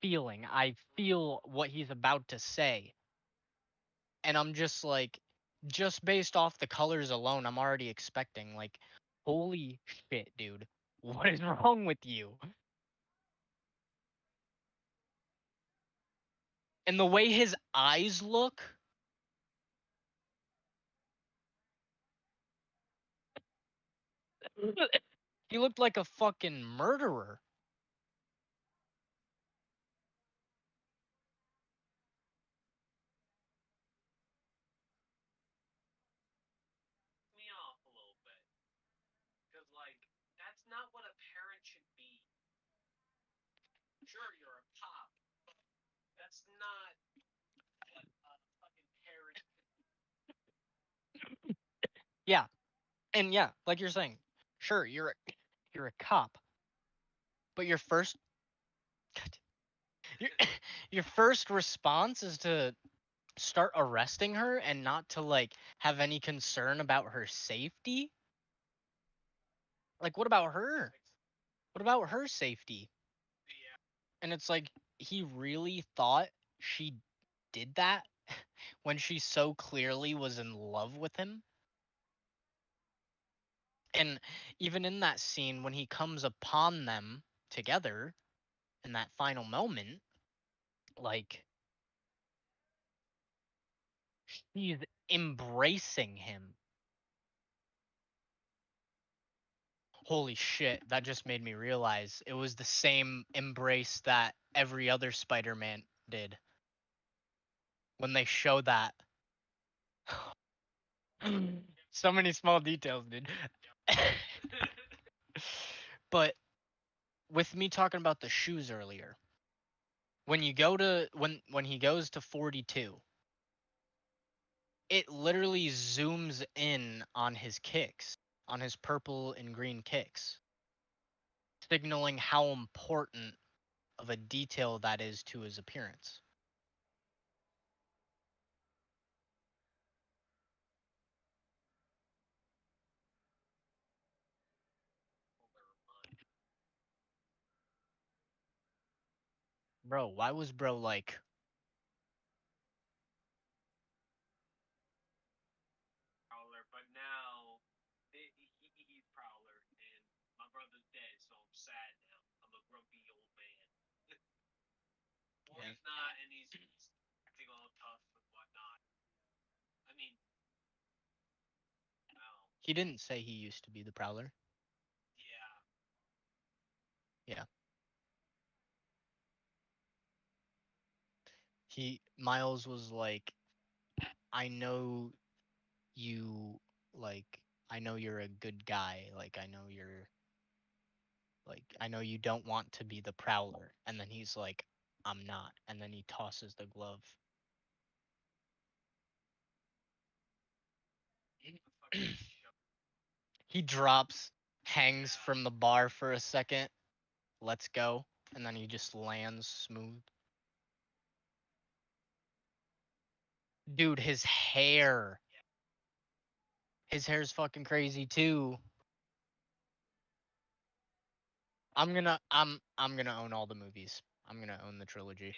feeling. I feel what he's about to say. And I'm just like, just based off the colors alone, I'm already expecting like, holy shit, dude. What is wrong with you? And the way his eyes look, he looked like a fucking murderer. Me off a little bit. Because, like, that's not what a parent should be. Sure, you're a cop. Yeah, and yeah, like you're saying, sure, you're a cop, but your first your, your first response is to start arresting her and not to like have any concern about her safety. Like, what about her? What about her safety? And it's like he really thought she did that when she so clearly was in love with him. And even in that scene when he comes upon them together in that final moment, like he's embracing him. Holy shit, that just made me realize it was the same embrace that every other Spider-Man did. When they show that. So many small details, dude. But with me talking about the shoes earlier, when you go to when he goes to 42, it literally zooms in on his kicks, on his purple and green kicks, signaling how important of a detail that is to his appearance. Bro, why was bro like he didn't say he used to be the Prowler. Yeah. Miles was like, I know you like I know you're a good guy. Like I know you don't want to be the Prowler. And then he's like, I'm not. And then he tosses the glove. He drops, hangs from the bar for a second, let's go, and then he just lands smooth. Dude, his hair. His hair's fucking crazy too. I'm gonna own all the movies. I'm gonna own the trilogy.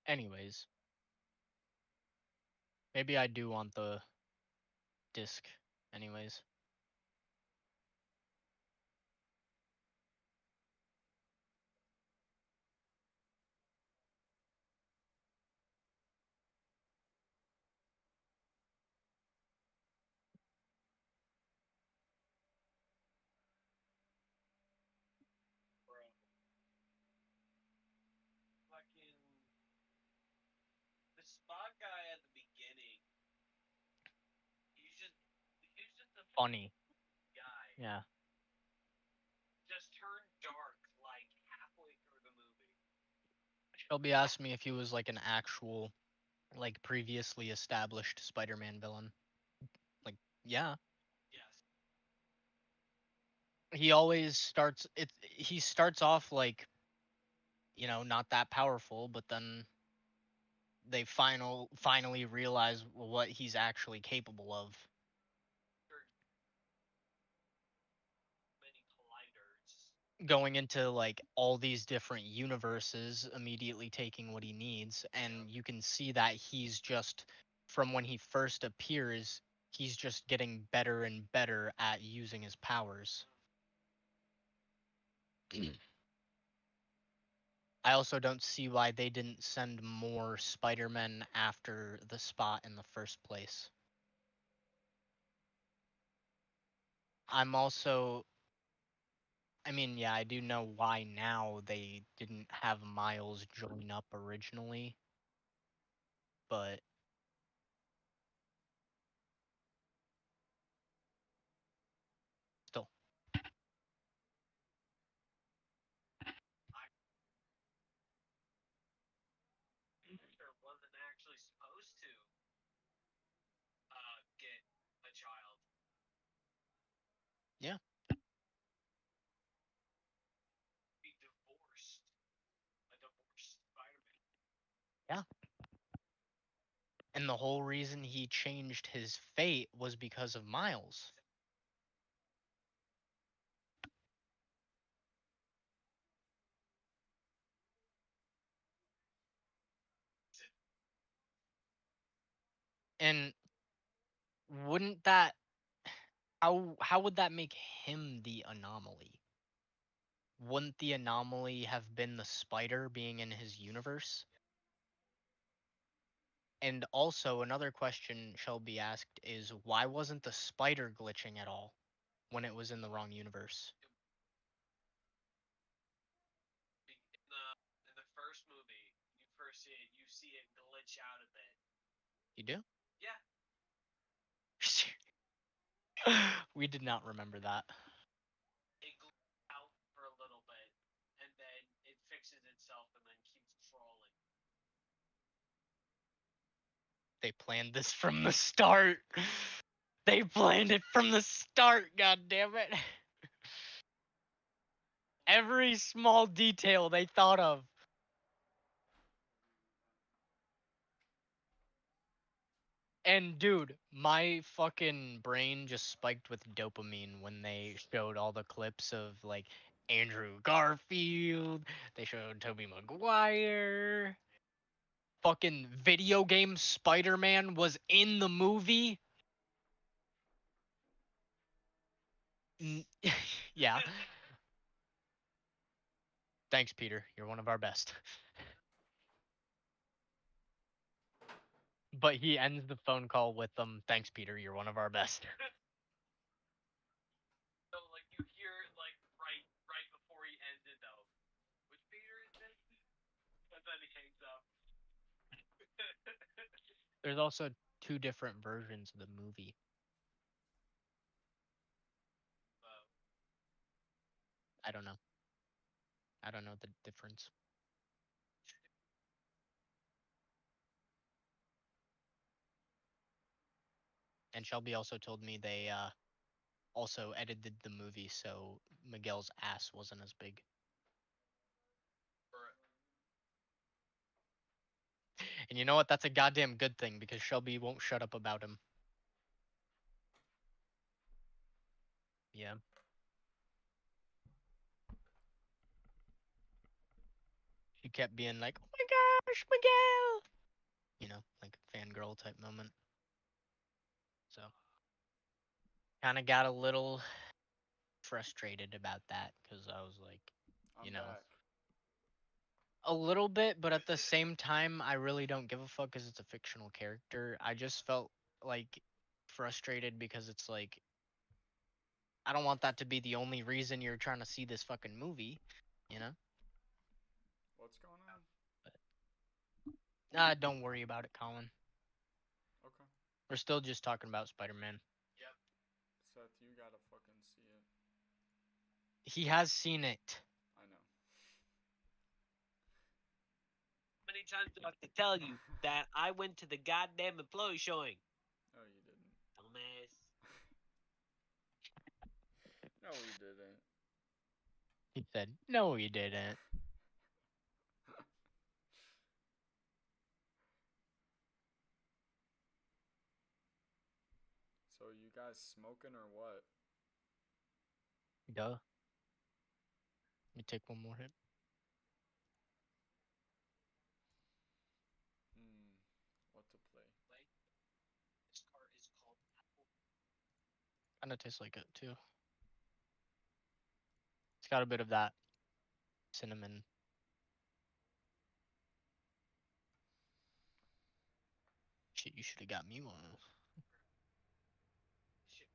Anyways, maybe I do want the disc. Anyways. Funny. Yeah. Shelby asked me if he was like an actual, like previously established Spider-Man villain. Like, yeah. He always starts it. He starts off like, not that powerful, but then they finally realize what he's actually capable of. Going into like all these different universes, immediately taking what he needs, and you can see that he's just from when he first appears, he's just getting better and better at using his powers. I also don't see why they didn't send more Spider-Men after the Spot in the first place. I'm also I mean, yeah, I do know why now they didn't have Miles join up originally. but still. Wasn't actually supposed to get a child. Yeah. Be divorced. A divorced Spider-Man. Yeah. And the whole reason he changed his fate was because of Miles. And wouldn't that how would that make him the anomaly? Wouldn't the anomaly have been the spider being in his universe? And also another question shall be asked is why wasn't the spider glitching at all when it was in the wrong universe? In the first movie, you first see it, glitch out a bit. You do? Yeah. We did not remember that. It glitches out for a little bit, and then it fixes itself and then keeps trolling. They planned this from the start. They planned it from the start, god damn it. Every small detail they thought of. And dude, my fucking brain just spiked with dopamine when they showed all the clips of like Andrew Garfield. They showed Tobey Maguire. Fucking video game Spider-Man was in the movie. Yeah. Thanks, Peter. You're one of our best. But he ends the phone call with them. Thanks, Peter. You're one of our best. So like you hear it like right before he ends it though. Which Peter is this? And then he hangs up. There's also two different versions of the movie. I don't know. I don't know the difference. And Shelby also told me they also edited the movie so Miguel's ass wasn't as big. And you know what? That's a goddamn good thing because Shelby won't shut up about him. Yeah. She kept being like, "Oh my gosh, Miguel!" You know, like fangirl type moment. So, kind of got a little frustrated about that because I was like, you I'm know, back. a little bit, but at the same time, I really don't give a fuck because it's a fictional character. I just felt like frustrated because it's like, I don't want that to be the only reason you're trying to see this fucking movie, you know? What's going on? Don't worry about it, Colin. Okay. We're still just talking about Spider-Man. Yep. Seth, you gotta fucking see it. He has seen it. I know. How many times do I have to tell you that I went to the goddamn employee showing? No, you didn't. Dumbass. No, you didn't. He said, no, he didn't. So you guys smoking or what? Duh. Let me take one more hit. What to play? This card is called Apple. Kinda tastes like it, too. It's got a bit of that cinnamon. Shit, you should have got me one. Shit.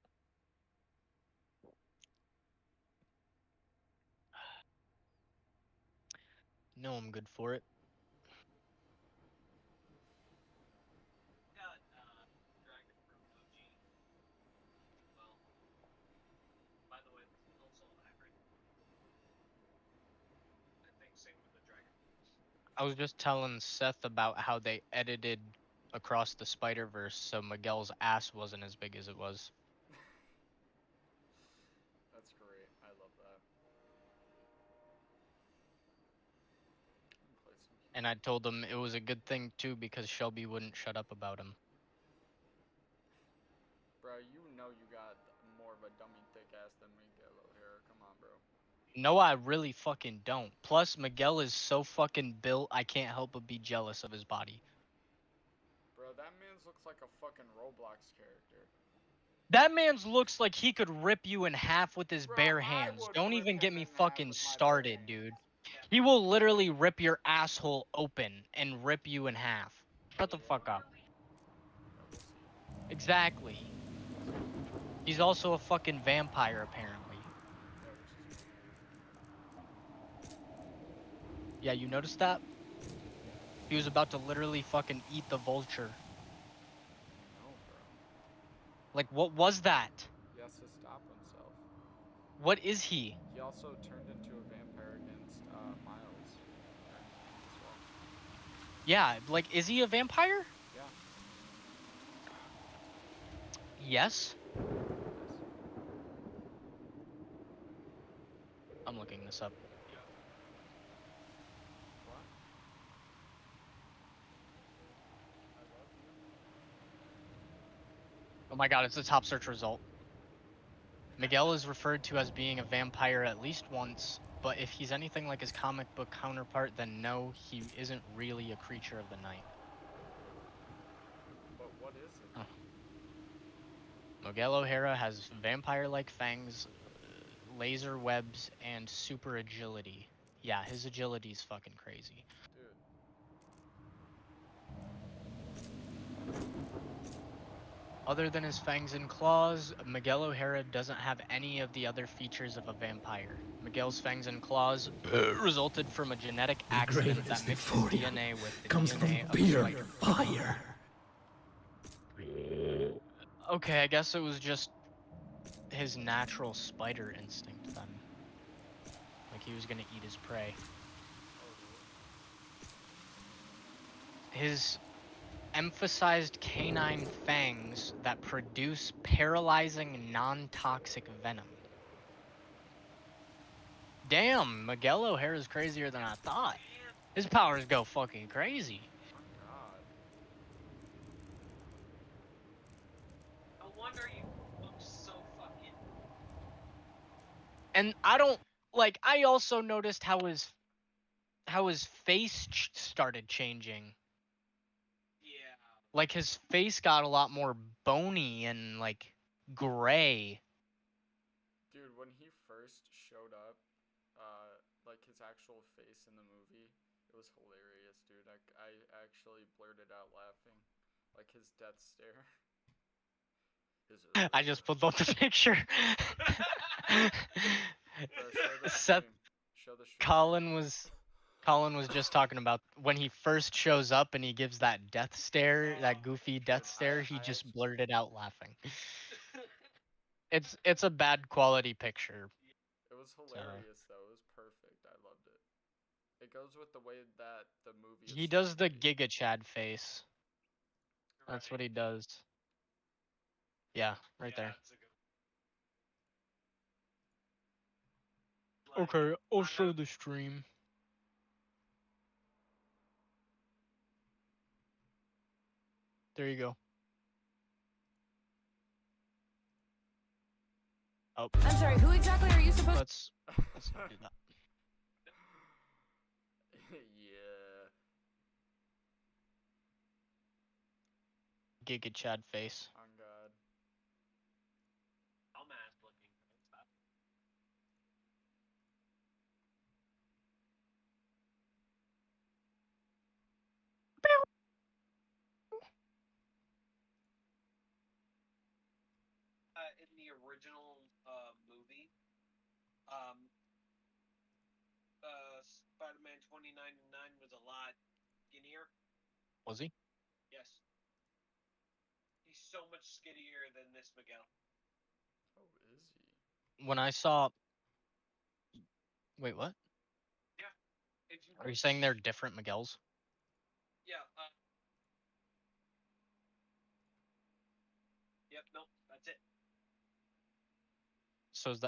No, I'm good for it. I was just telling Seth about how they edited Across the Spider-Verse so Miguel's ass wasn't as big as it was. That's great. I love that. And I told him it was a good thing too because Shelby wouldn't shut up about him. Bro, you know you got more of a dummy thick ass than Miguel O'Hara. Come on, bro. No, I really fucking don't. Plus, Miguel is so fucking built, I can't help but be jealous of his body. Bro, that man's looks like a fucking Roblox character. That man's looks like he could rip you in half with his Bro, bare I hands. would Don't rip even get him me in half fucking with my bare started, hands. dude. He will literally rip your asshole open and rip you in half. Shut the fuck up. Exactly. He's also a fucking vampire, apparently. Yeah, you noticed that? He was about to literally fucking eat the vulture. No, bro. Like, what was that? He has to stop himself. What is he? He also turned into a vampire against Miles during the game as well. Yeah, like, is he a vampire? Yeah. Yes. I'm looking this up. What? Oh my god, it's the top search result. Miguel is referred to as being a vampire at least once, but if he's anything like his comic book counterpart, then no, he isn't really a creature of the night. But what is it? Huh. Miguel O'Hara has vampire-like fangs, laser webs, and super agility. Yeah, his agility's fucking crazy. Dude. Other than his fangs and claws, Miguel O'Hara doesn't have any of the other features of a vampire. Miguel's fangs and claws resulted from a genetic accident that mixed his DNA with the DNA of a spider. Fire. Okay, I guess it was just his natural spider instinct then. Like he was gonna eat his prey. His emphasized canine fangs that produce paralyzing non-toxic venom. Damn, Miguel O'Hara's crazier than I thought. His powers go fucking crazy. God. No wonder you look so fucking. And I don't like. I also noticed how his face started changing. Yeah. Like his face got a lot more bony and like gray. Dude, when he first showed up, like his actual face in the movie, it was hilarious, dude. I actually blurted out laughing. Like his death stare. I just pulled up the picture. Bro, show the Seth, stream. Show the stream. Colin was just talking about when he first shows up and he gives that death stare, that goofy death stare. He just blurted out laughing. It's a bad quality picture. It was hilarious though. It was perfect. I loved it. It goes with the way that the movie is. He does the Giga Chad face. That's what he does. Yeah, right there. Okay, I'll show the stream. There you go. Oh. I'm sorry, who exactly are you supposed Let's do that. Yeah. Giga Chad face. On God. Dumbass looking. In the original movie, Spider-Man 2099 was a lot skinnier. Was he? Yes. He's so much skinnier than this Miguel. Oh, is he? When I saw. Wait, what? Yeah. Are you saying they're different Miguels? Yeah. Yep. No, that's it. So is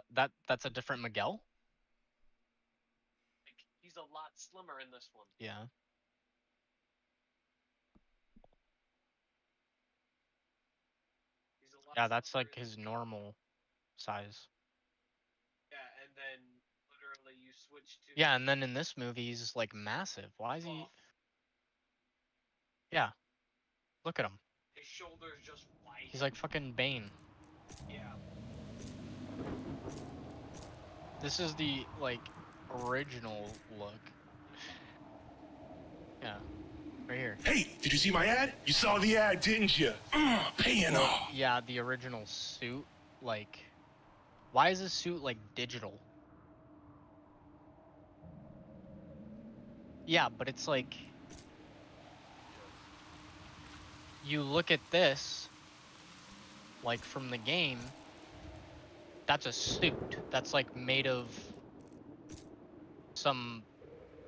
that's a different Miguel? Like, he's a lot slimmer in this one. Yeah. Yeah, that's like his normal size. Yeah, and then literally you switch to. Yeah, and then in this movie he's like massive. Why is he? Yeah. Look at him. His shoulders just wide. He's like fucking Bane. Yeah. This is the like original look. Yeah. Right here. Hey, did you see my ad? You saw the ad, didn't you? Paying off. Yeah, the original suit. Like, why is this suit like digital? Yeah, but it's like, you look at this, like from the game, that's a suit. That's like made of some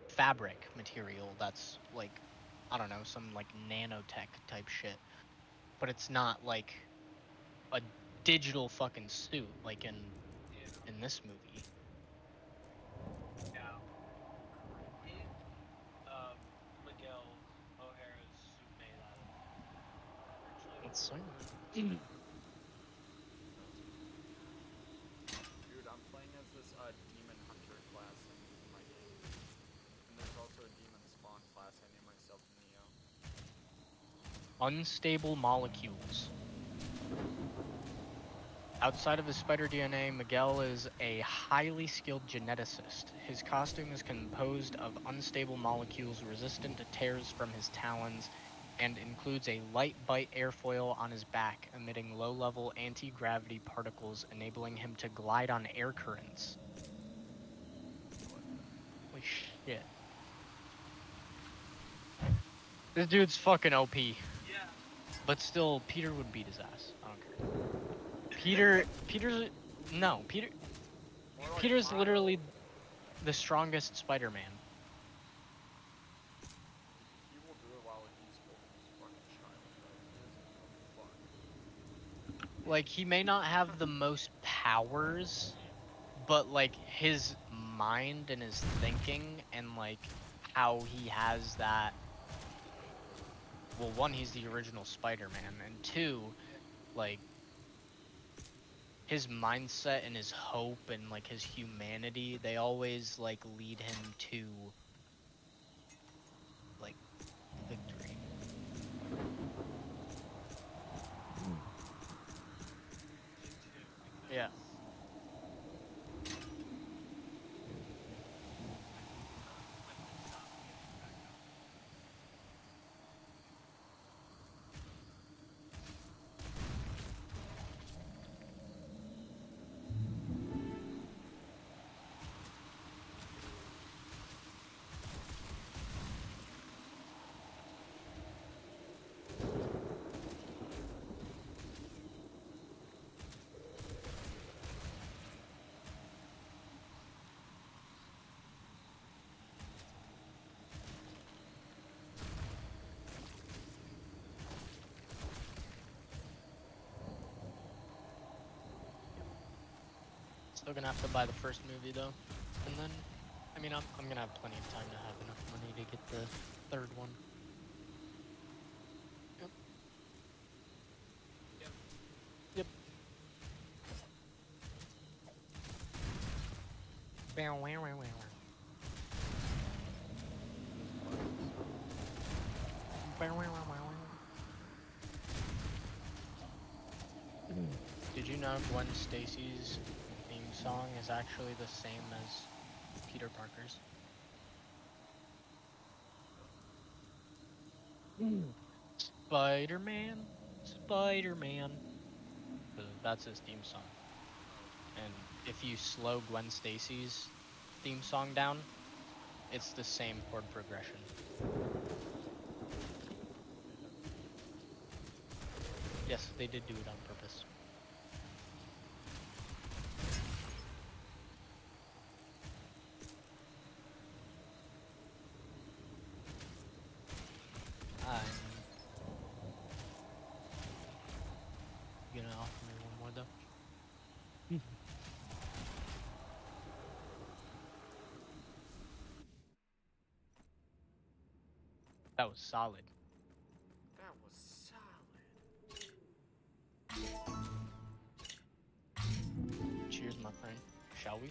fabric material that's like, I don't know, some like nanotech type shit. But it's not like a digital fucking suit like in this movie. Yeah. Miguel O'Hara's suit made out of? Let's see. Dude, I'm playing as this demon hunter class in my game. And there's also a demon spawn class. I name myself Neo. Unstable molecules. Outside of his spider DNA, Miguel is a highly skilled geneticist. His costume is composed of unstable molecules resistant to tears from his talons and includes a light bite airfoil on his back, emitting low-level anti-gravity particles, enabling him to glide on air currents. Holy shit. This dude's fucking OP. Yeah. But still, Peter would beat his ass. I don't care. Peter's literally the strongest Spider-Man. He will do it while he's holding his fucking child. He doesn't give a fuck. Like, he may not have the most powers, but like his mind and his thinking and like how he has that. Well, one, he's the original Spider-Man, and two, like, his mindset and his hope and like his humanity, they always like lead him to like victory. Yeah. Still gonna have to buy the first movie though, and then, I mean, I'm gonna have plenty of time to have enough money to get the third one. Yep. Yep. Did you know Gwen Stacy's theme song is actually the same as Peter Parker's? Spider-Man, Spider-Man. That's his theme song. And if you slow Gwen Stacy's theme song down, it's the same chord progression. Yes, they did do it on purpose. That was solid. That was solid. Cheers, my friend. Shall we?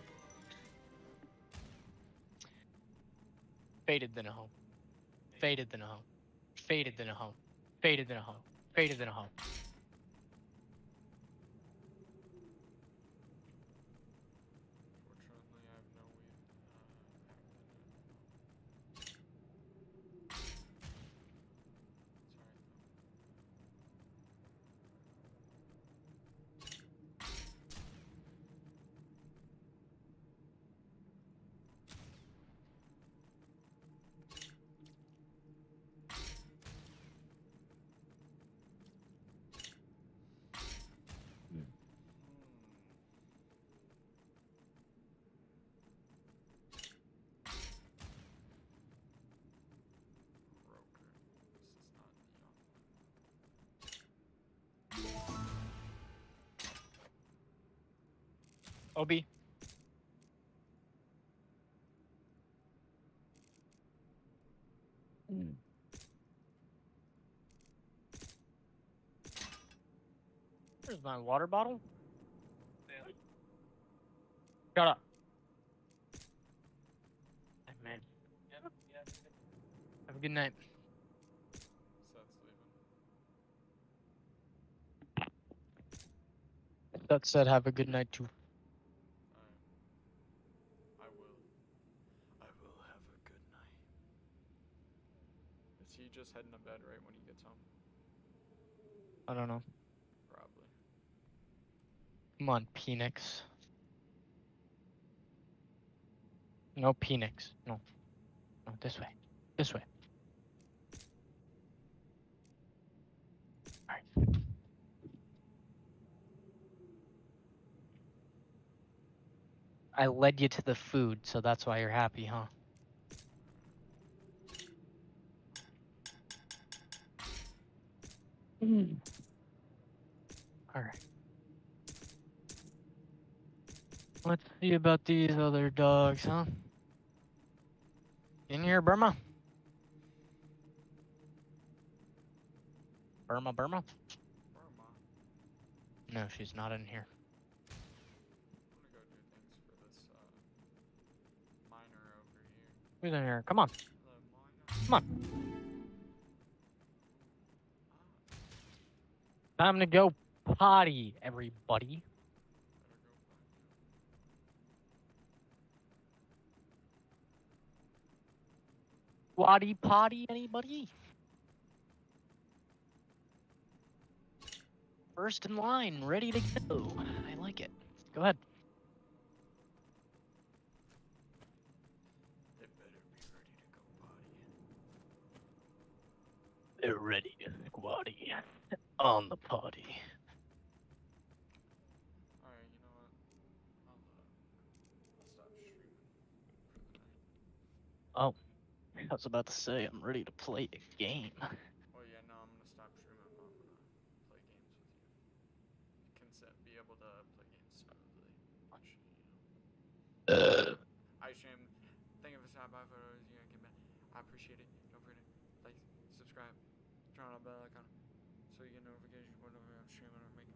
Faded than a hoe. Faded than a hoe. Faded than a hoe. Faded than a hoe. Faded than a hoe. Fortunately, I have no weed. Obi. Where's my water bottle? Shut up. Hey, man. Have a good night. That said, have a good night too. I will. I will have a good night. Is he just heading to bed right when he gets home? I don't know. Probably. Come on, Phoenix. No, Phoenix. No. No, this way. This way. Alright. I led you to the food, so that's why you're happy, huh? Alright. Let's see about these other dogs, huh? In here, Burma? Burma? Burma. No, she's not in here. I'm gonna go do things for this miner over here. Who's in here? Come on. Hello, miner. Come on. Time to go potty, everybody. Squatty potty, anybody? First in line, ready to go. I like it. Go ahead. They better be ready to go potty. They're ready to squatty on the potty. Alright, you know what? I'll stop streaming for the night. Oh, I was about to say I'm ready to play a game. Oh yeah, no, I'm gonna stop streaming, but I'm gonna play games with you. Be able to play games smoothly. I stream. Thank you for stopping by for those you can. I appreciate it. Don't forget to like, subscribe, turn on the bell icon so you get notifications whenever I'm streaming or making